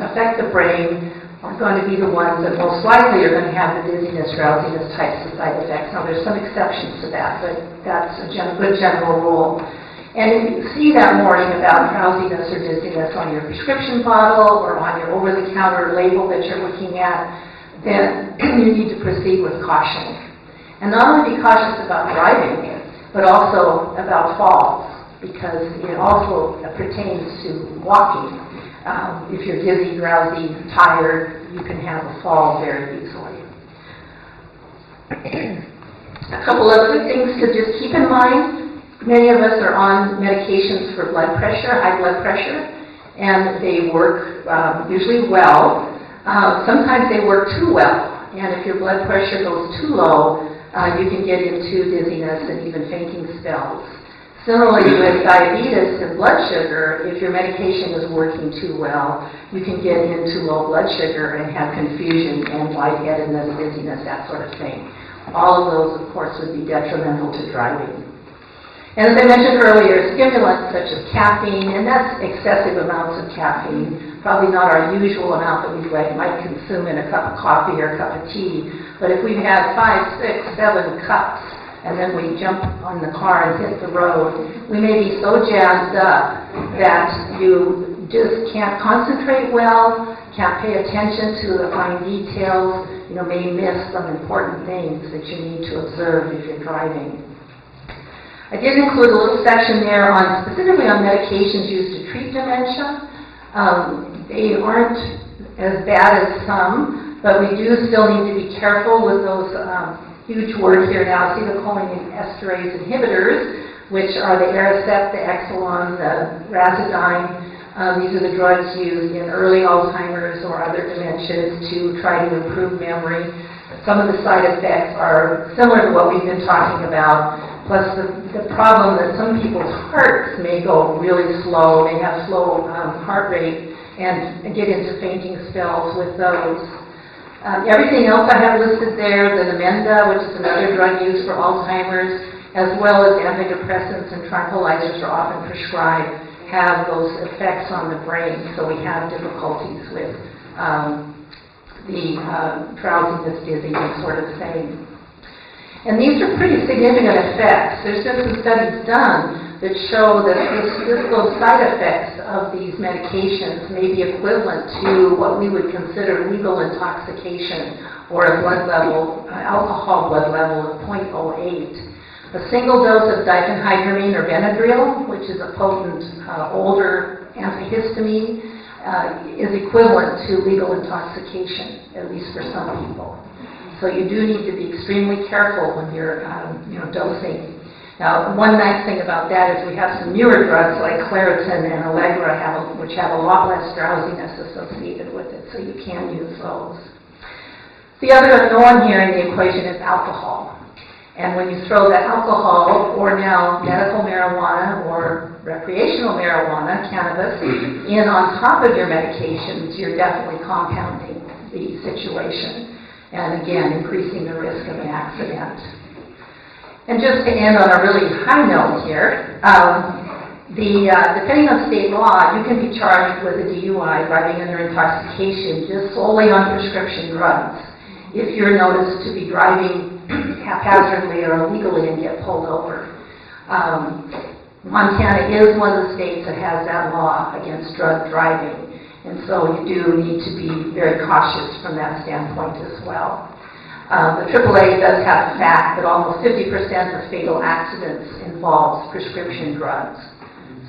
affect the brain are going to be the ones that most likely are going to have the dizziness, drowsiness types of side effects. Now, there's some exceptions to that, but that's a good general rule. And if you see that warning about drowsiness or dizziness on your prescription bottle or on your over-the-counter label that you're looking at, then you need to proceed with caution. And not only be cautious about driving, but also about falls, because it also pertains to walking. If you're dizzy, drowsy, tired, you can have a fall very easily. A couple other things to just keep in mind. Many of us are on medications for blood pressure, high blood pressure, and they work usually well. Sometimes they work too well, and if your blood pressure goes too low, you can get into dizziness and even fainting spells. Similarly, with diabetes and blood sugar, if your medication is working too well, you can get into low blood sugar and have confusion and lightheadedness, dizziness, that sort of thing. All of those, of course, would be detrimental to driving. And as I mentioned earlier, stimulants such as caffeine, and that's excessive amounts of caffeine, probably not our usual amount that we might consume in a cup of coffee or a cup of tea, but if we've had 5, 6, 7 cups, and then we jump on the car and hit the road, we may be so jazzed up that you just can't concentrate well, can't pay attention to the fine details, may miss some important things that you need to observe if you're driving. I did include a little section there specifically on medications used to treat dementia. They aren't as bad as some, but we do still need to be careful with those huge word here now, acetylcholine esterase inhibitors, which are the Aricept, the Exelon, the Razodine. These are the drugs used in early Alzheimer's or other dementias to try to improve memory. Some of the side effects are similar to what we've been talking about, plus the problem that some people's hearts may go really slow, they have slow heart rate, and get into fainting spells with those. Everything else I have listed there, the Namenda, which is another drug used for Alzheimer's, as well as antidepressants and tranquilizers are often prescribed, have those effects on the brain, so we have difficulties with the drowsiness, dizziness sort of thing. And these are pretty significant effects. There's been some studies done that show that those side effects of these medications may be equivalent to what we would consider lethal intoxication or a blood level, alcohol blood level of 0.08. A single dose of diphenhydramine or Benadryl, which is a potent older antihistamine, is equivalent to lethal intoxication, at least for some people. So you do need to be extremely careful when you're dosing. Now, one nice thing about that is we have some newer drugs like Claritin and Allegra, which have a lot less drowsiness associated with it, so you can use those. The other unknown here in the equation is alcohol. And when you throw the alcohol, or now medical marijuana or recreational marijuana, cannabis, in on top of your medications, you're definitely compounding the situation. And again, increasing the risk of an accident. And just to end on a really high note here, depending on state law, you can be charged with a DUI, driving under intoxication, just solely on prescription drugs, if you're noticed to be driving haphazardly or illegally and get pulled over. Montana is one of the states that has that law against drug driving, and so you do need to be very cautious from that standpoint as well. The AAA does have the fact that almost 50% of fatal accidents involves prescription drugs.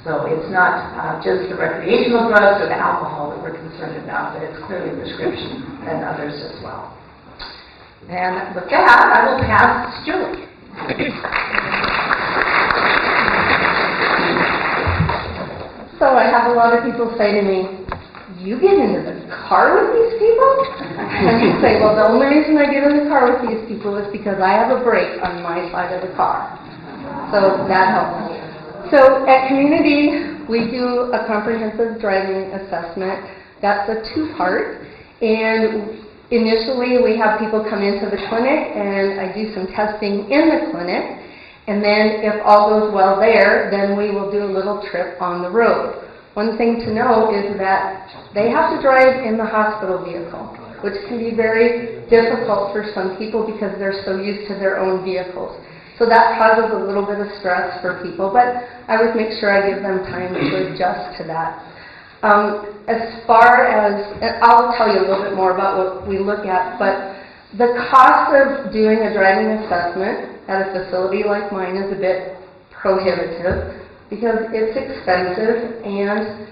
So it's not just the recreational drugs or the alcohol that we're concerned about, but it's clearly prescription and others as well. And with that, I will pass to Julie. So I have a lot of people say to me, you get into the car with these people? And you say, well, the only reason I get in the car with these people is because I have a brake on my side of the car. So that helps. So at Community, we do a comprehensive driving assessment. That's a two-part. And initially, we have people come into the clinic, and I do some testing in the clinic. And then if all goes well there, then we will do a little trip on the road. One thing to know is that they have to drive in the hospital vehicle, which can be very difficult for some people because they're so used to their own vehicles. So that causes a little bit of stress for people, but I would make sure I give them time to adjust to that. As far as, and I'll tell you a little bit more about what we look at, but the cost of doing a driving assessment at a facility like mine is a bit prohibitive because it's expensive, and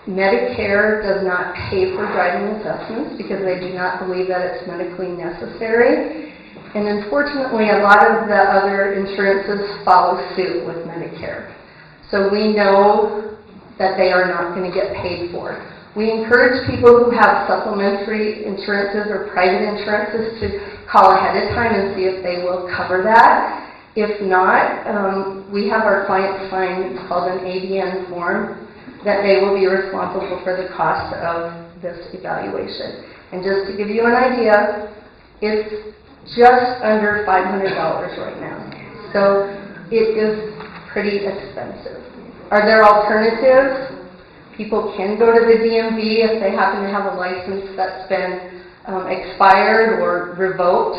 Medicare does not pay for driving assessments because they do not believe that it's medically necessary. And unfortunately, a lot of the other insurances follow suit with Medicare. So we know that they are not going to get paid for. We encourage people who have supplementary insurances or private insurances to call ahead of time and see if they will cover that. If not, we have our clients sign, it's called an ABN form, that they will be responsible for the cost of this evaluation. And just to give you an idea, it's just under $500 right now. So it is pretty expensive. Are there alternatives? People can go to the DMV if they happen to have a license that's been expired or revoked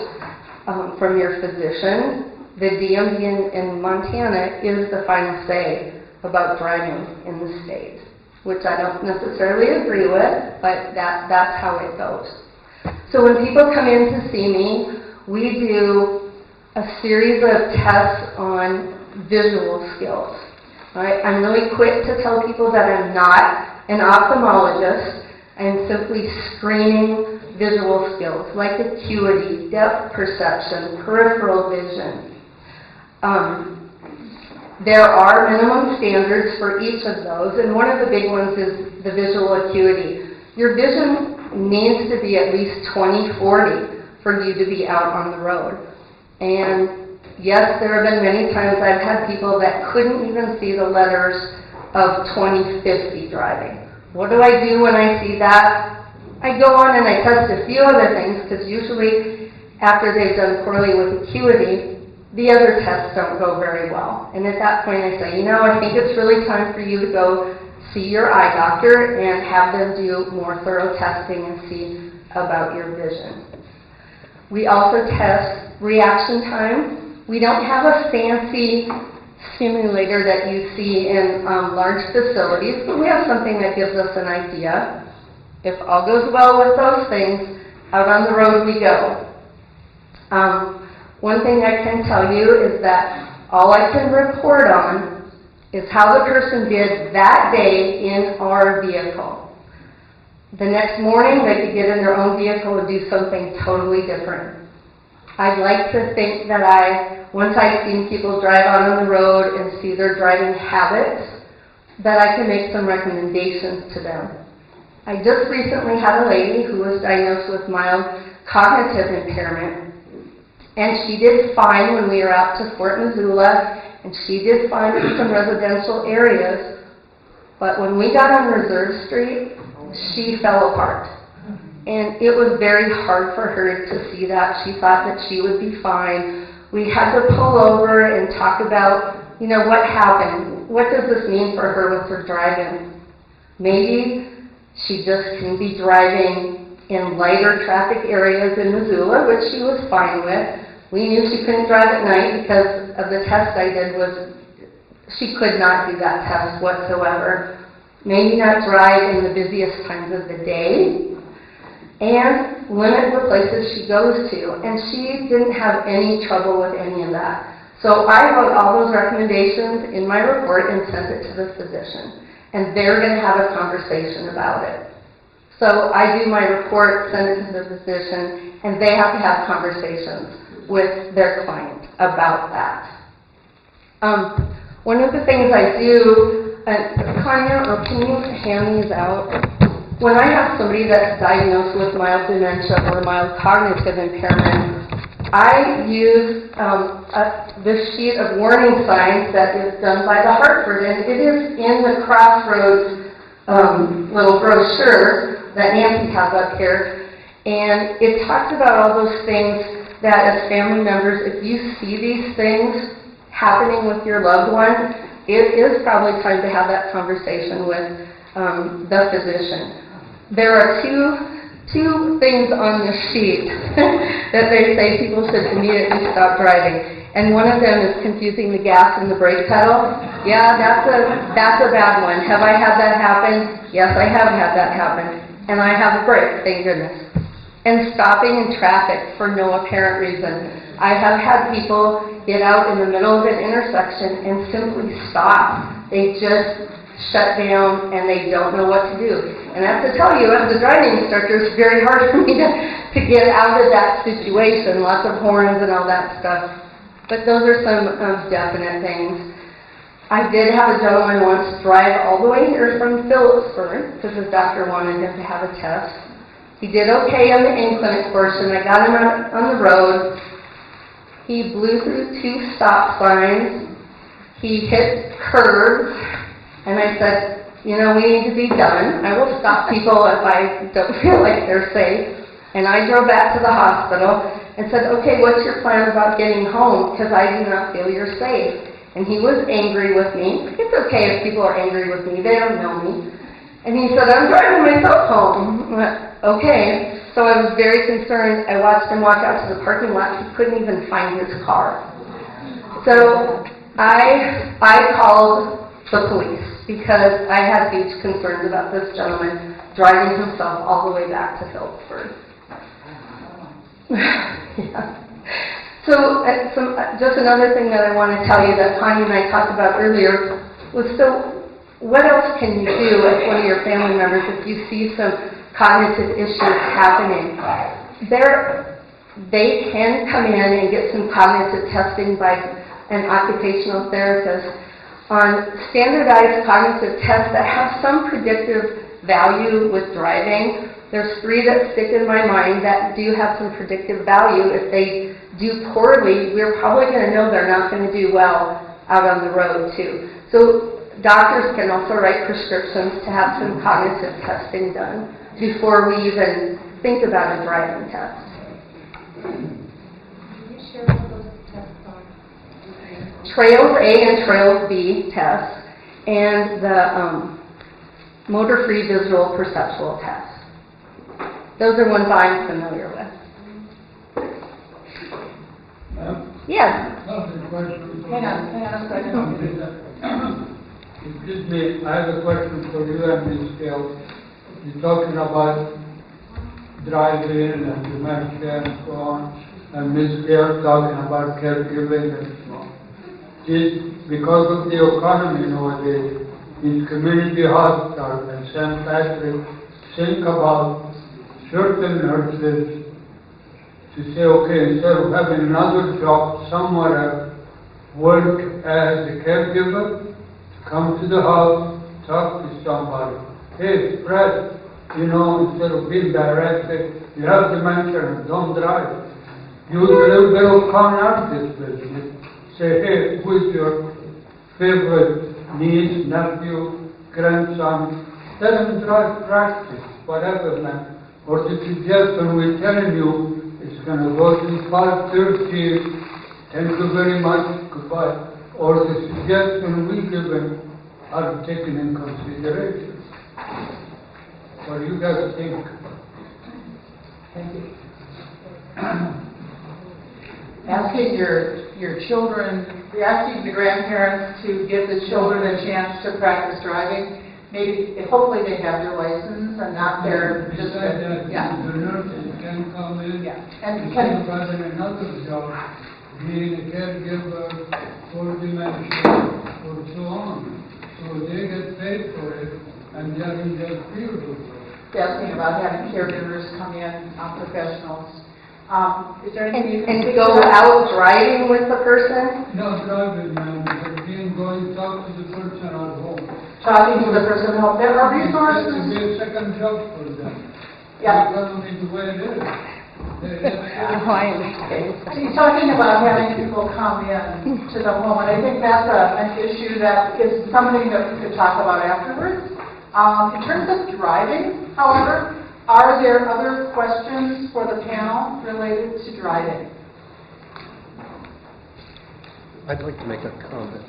from your physician. The DMV in Montana is the final say about driving in the state, which I don't necessarily agree with, but that's how it goes. So when people come in to see me, we do a series of tests on visual skills. All right? I'm really quick to tell people that I'm not an ophthalmologist. I'm simply screening visual skills like acuity, depth perception, peripheral vision. There are minimum standards for each of those, and one of the big ones is the visual acuity. Your vision needs to be at least 20/40 for you to be out on the road. And yes, there have been many times I've had people that couldn't even see the letters of 20/50 driving. What do I do when I see that? I go on and I test a few other things, because usually after they've done poorly with acuity, the other tests don't go very well. And at that point I say, I think it's really time for you to go see your eye doctor and have them do more thorough testing and see about your vision. We also test reaction time. We don't have a fancy simulator that you see in large facilities, but we have something that gives us an idea. If all goes well with those things, out on the road we go. One thing I can tell you is that all I can report on is how the person did that day in our vehicle. The next morning, they could get in their own vehicle and do something totally different. I'd like to think that once I've seen people drive out on the road and see their driving habits, that I can make some recommendations to them. I just recently had a lady who was diagnosed with mild cognitive impairment, and she did fine when we were out to Fort Missoula, and she did fine in some residential areas, but when we got on Reserve Street, she fell apart. And it was very hard for her to see that. She thought that she would be fine. we had to pull over and talk about, what happened. What does this mean for her with her driving? Maybe she just can be driving in lighter traffic areas in Missoula, which she was fine with. We knew she couldn't drive at night because of the test I did she could not do that test whatsoever. Maybe not drive in the busiest times of the day, and limit the places she goes to. And she didn't have any trouble with any of that. So I wrote all those recommendations in my report and sent it to the physician. And they're going to have a conversation about it. So I do my report, send it to the physician, and they have to have conversations with their client about that. One of the things I do, Kanya, or can you hand these out? When I have somebody that's diagnosed with mild dementia or mild cognitive impairment, I use this sheet of warning signs that is done by the Hartford, and it is in the Crossroads little brochure that Nancy has up here, and it talks about all those things that as family members, if you see these things happening with your loved one, it is probably time to have that conversation with the physician. There are two things on this sheet that they say people should immediately stop driving. And one of them is confusing the gas and the brake pedal. Yeah, that's a bad one. Have I had that happen? Yes, I have had that happen. And I have a brake, thank goodness. And stopping in traffic for no apparent reason. I have had people get out in the middle of an intersection and simply stop. They just shut down and they don't know what to do. And I have to tell you, as a driving instructor, it's very hard for me to get out of that situation. Lots of horns and all that stuff. But those are some definite things. I did have a gentleman once drive all the way here from Phillipsburg because his doctor wanted him to have a test. He did okay on the in-clinic portion. I got him out on the road. He blew through 2 stop signs. He hit curbs. And I said, we need to be done. I will stop people if I don't feel like they're safe. And I drove back to the hospital and said, okay, what's your plan about getting home? Because I do not feel you're safe. And he was angry with me. It's okay if people are angry with me. They don't know me. And he said, I'm driving myself home. Okay. So I was very concerned. I watched him walk out to the parking lot. He couldn't even find his car. So I called the police because I had huge concerns about this gentleman driving himself all the way back to Phillipsburg. Yeah. So just another thing that I want to tell you that Tanya and I talked about earlier was, so what else can you do as one of your family members if you see some cognitive issues happening? They can come in and get some cognitive testing by an occupational therapist on standardized cognitive tests that have some predictive value with driving. There's 3 that stick in my mind that do have some predictive value. If they do poorly, we're probably going to know they're not going to do well out on the road too. So doctors can also write prescriptions to have some cognitive testing done before we even think about a driving test. Can you share what those tests are? Trails A and Trails B tests, and the motor free visual perceptual test. Those are ones I'm familiar with. Yes. Hang on a second. Excuse me, I have a question for you and Ms. Gail. You're talking about driving and dementia and so on, and Ms. Gail talking about caregiving and so on. Because of the economy nowadays, in community hospitals and St. Patrick, think about certain nurses to say, okay, instead of having another job somewhere else, work as a caregiver, come to the house, talk to somebody. Hey, Fred, instead of being directed, you have dementia and don't drive. Use a little bit of common artist business. Say, hey, who's your favorite niece, nephew, grandson? Let them drive, practice, whatever, man. Or to suggest when we're telling you it's going to go to 5:30 Thank you very much, goodbye. Or the suggestion we given are taken in consideration. What do you guys think? Thank you. Asking your children, asking the grandparents to give the children a chance to practice driving, maybe, hopefully they have their license and not their, just, Besides that, yeah. the nurses can come in. Yeah, and Instead can, of having another job, being a caregiver for dementia or so on. So they get paid for it and they're in their field of work. asking about having caregivers come in, professionals. Is there anything you can And speak go to that? out driving with the person? No driving, ma'am, but being going talk to the person at home. Talking to the person at home. There are It resources. will be a second job for them. Yeah. Economy the way it is. Oh, I understand. He's talking about having people come in to the home, and I think that's an issue that is something that we could talk about afterwards. In terms of driving, however, are there other questions for the panel related to driving? I'd like to make a comment.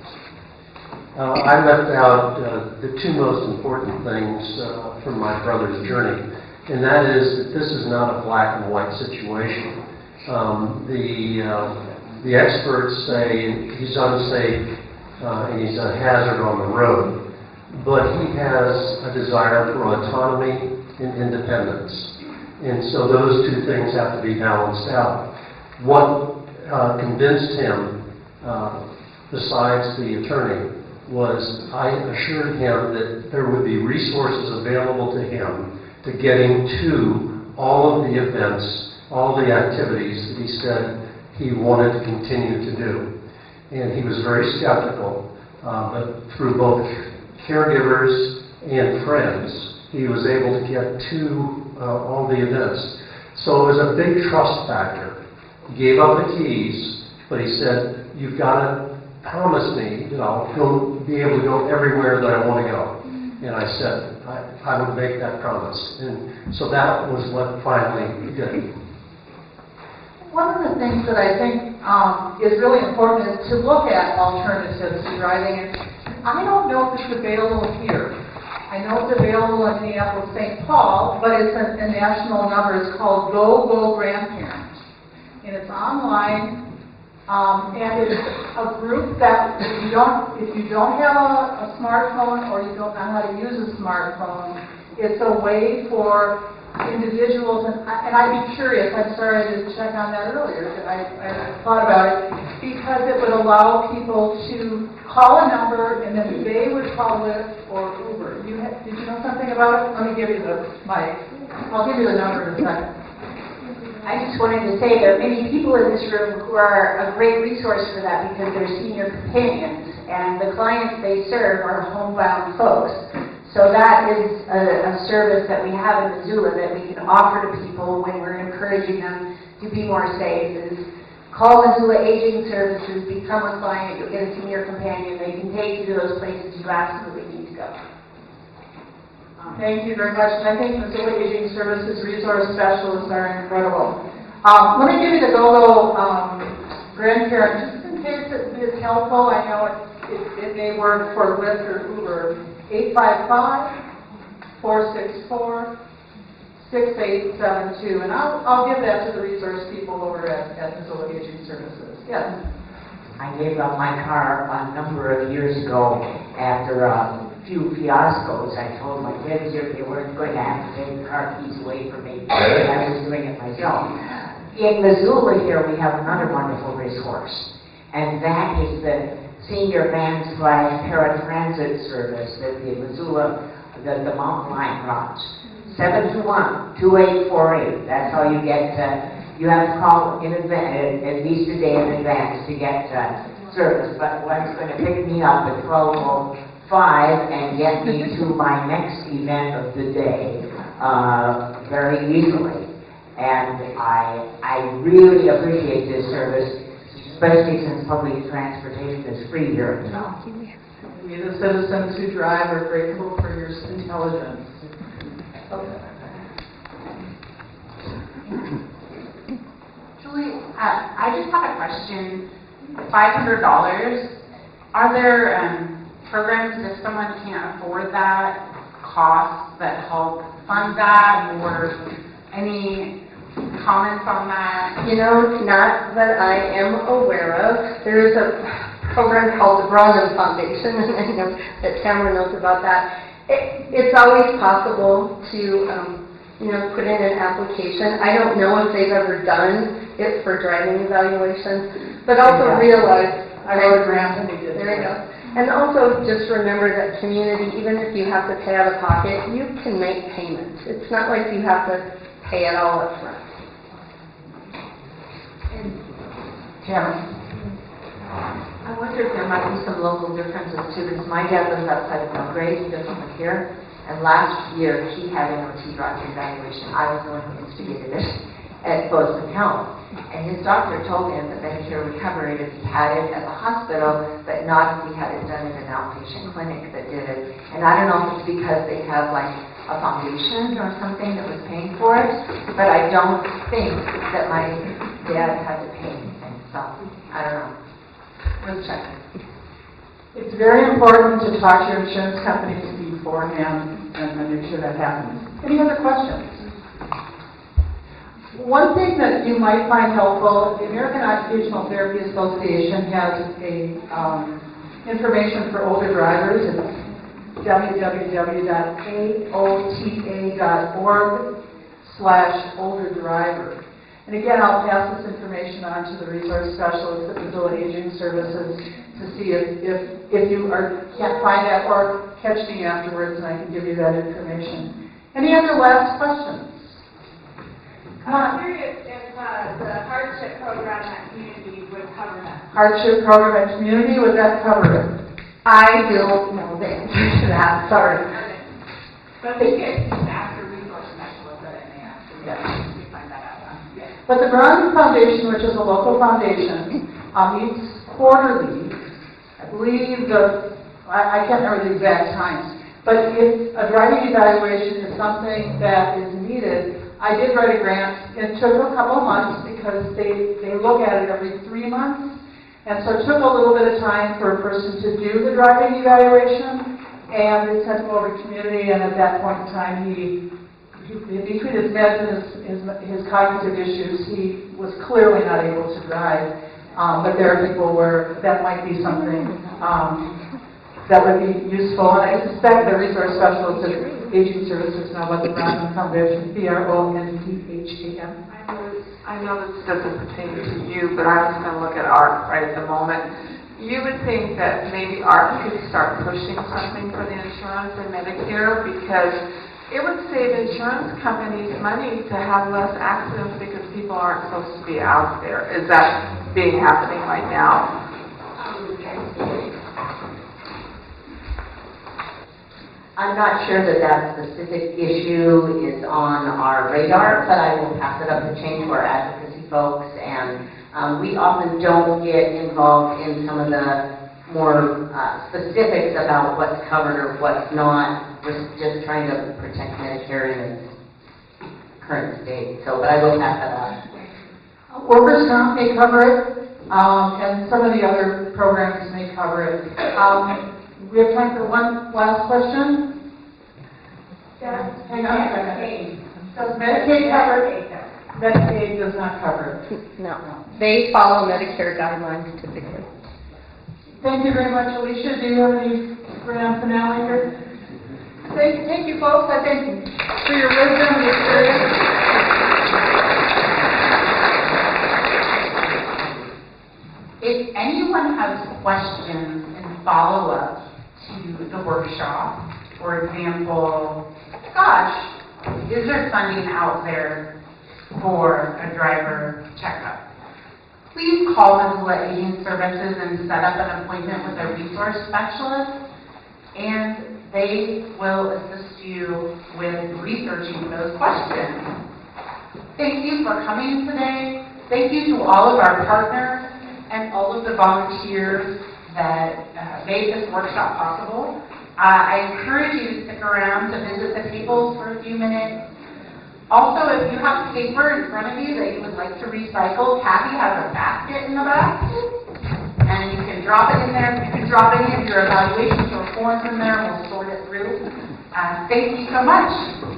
I left out the two most important things from my brother's journey, and that is that this is not a black and white situation. The experts say he's unsafe and he's a hazard on the road, but he has a desire for autonomy and independence, and so those two things have to be balanced out. What convinced him, besides the attorney, was I assured him that there would be resources available to him to get him to all of the events, all the activities that he said he wanted to continue to do. And he was very skeptical, but through both caregivers and friends, he was able to get to all the events. So it was a big trust factor. He gave up the keys, but he said, you've got to promise me that he'll be able to go everywhere that I want to go. And I said, I would make that promise. And so that was what finally he did. One of the things that I think is really important is to look at alternatives to driving. And I don't know if it's available here. I know it's available in Minneapolis, St. Paul, but it's a national number. It's called Go Grandparent. And it's online. And it's a group that if you don't have a smartphone or you don't know how to use a smartphone, it's a way for individuals, and I'd be curious, I'm sorry I didn't check on that earlier, I thought about it, because it would allow people to call a number and then they would call Lyft or Uber. Did you know something about it? Let me give you I'll give you the number in a second. I just wanted to say there are many people in this room who are a great resource for that because they're senior companions, and the clients they serve are homebound folks. So that is a service that we have in Missoula that we can offer to people when we're encouraging them to be more safe. Is call Missoula Aging Services, become a client, you'll get a senior companion. They can take you to those places you absolutely need to go. Thank you very much. And I think Missoula Aging Services resource specialists are incredible. Let me give you the GoGo grandparent, just in case it is helpful. I know it may work for Lyft or Uber. 855-464-6872. And I'll give that to the resource people over at Missoula Aging Services. Yes. I gave up my car a number of years ago after a few fiascos. I told my kids if they weren't going to have to take the car keys away from me, I was doing it myself. In Missoula here, we have another wonderful resource, and that is the senior van/paratransit service that the Missoula, the Mountain Line runs. 721-2848. That's how you get you have to call in advance, at least a day in advance to get service. But one's going to pick me up at 12:05 and get me to my next event of the day very easily. And I really appreciate this service, especially since public transportation is free here in town. We, the citizens who drive, are grateful for your intelligence. Okay. Julie, I just have a question. $500. Are there programs if someone can't afford that cost that help fund that, or any comments on that? You know, not that I am aware of. There is a program called the Brandon Foundation, and I know that Tamara knows about that. It's always possible to, put in an application. I don't know if they've ever done it for driving evaluations, but also realize. I wrote a grant and they did. There you go. And also just remember that community, even if you have to pay out of pocket, you can make payments. It's not like you have to pay it all up front. Tamara? I wonder if there might be some local differences too, because my dad lives outside of Belgrade, he doesn't live here, and last year he had an OT driving evaluation. I was the one who instigated it at Bozeman Health. And his doctor told him that Medicare would cover it if he had it at the hospital, but not if he had it done in an outpatient clinic that did it. And I don't know if it's because they have like a foundation or something that was paying for it, but I don't think that my dad had to pay anything, so I don't know. Let's check. It's very important to talk to your insurance companies beforehand and make sure that happens. Any other questions? One thing that you might find helpful, the American Occupational Therapy Association has a information for older drivers. It's www.aota.org/olderdriver. And again, I'll pass this information on to the resource specialists at Missoula Aging Services to see if you can't find that, or catch me afterwards and I can give you that information. Any other last questions? I'm curious if the hardship program at community would cover that. Hardship program at community, would that cover it? I don't know the answer to that, sorry. But we get after resource specialists at MAS. We find that out. But the Brandon Foundation, which is a local foundation, meets quarterly. I believe I can't remember the exact times, but if a driving evaluation is something that is needed, I did write a grant. It took a couple of months because they look at it every 3 months. And so it took a little bit of time for a person to do the driving evaluation. And they sent him over to community, and at that point in time, between his meds and his cognitive issues, he was clearly not able to drive. But there are people where that might be something that would be useful. And I suspect the resource specialists at Aging Services know about the Brandon Foundation, BRONDHAM. I know this doesn't pertain to you, but I'm just going to look at ARC right at the moment. You would think that maybe ARC could start pushing something for the insurance and Medicare, because it would save insurance companies money to have less accidents because people aren't supposed to be out there. Is that happening right now? I'm not sure that specific issue is on our radar, but I will pass it up the chain to our advocacy folks. And we often don't get involved in some of the more specifics about what's covered or what's not. We're just trying to protect Medicare in its current state. So, but I will pass that on. Workers' comp may cover it, and some of the other programs may cover it. We have time for one last question. Hang on a second. Does Medicaid cover it? Medicaid does not cover it. No. They follow Medicare guidelines typically. Thank you very much, Alicia. Do you have any grand finale here? Thank you, folks. I think for your wisdom and experience. If anyone has questions and follow-up to the workshop, for example, gosh, is there funding out there for a driver checkup? Please call Missoula Aging Services and set up an appointment with a resource specialist, and they will assist you with researching those questions. Thank you for coming today. Thank you to all of our partners and all of the volunteers that made this workshop possible. I encourage you to stick around to visit the tables for a few minutes. Also, if you have paper in front of you that you would like to recycle, Kathy has a basket in the back. drop it in there. You can drop any of your evaluations or forms in there, and we'll sort it through. Thank you so much.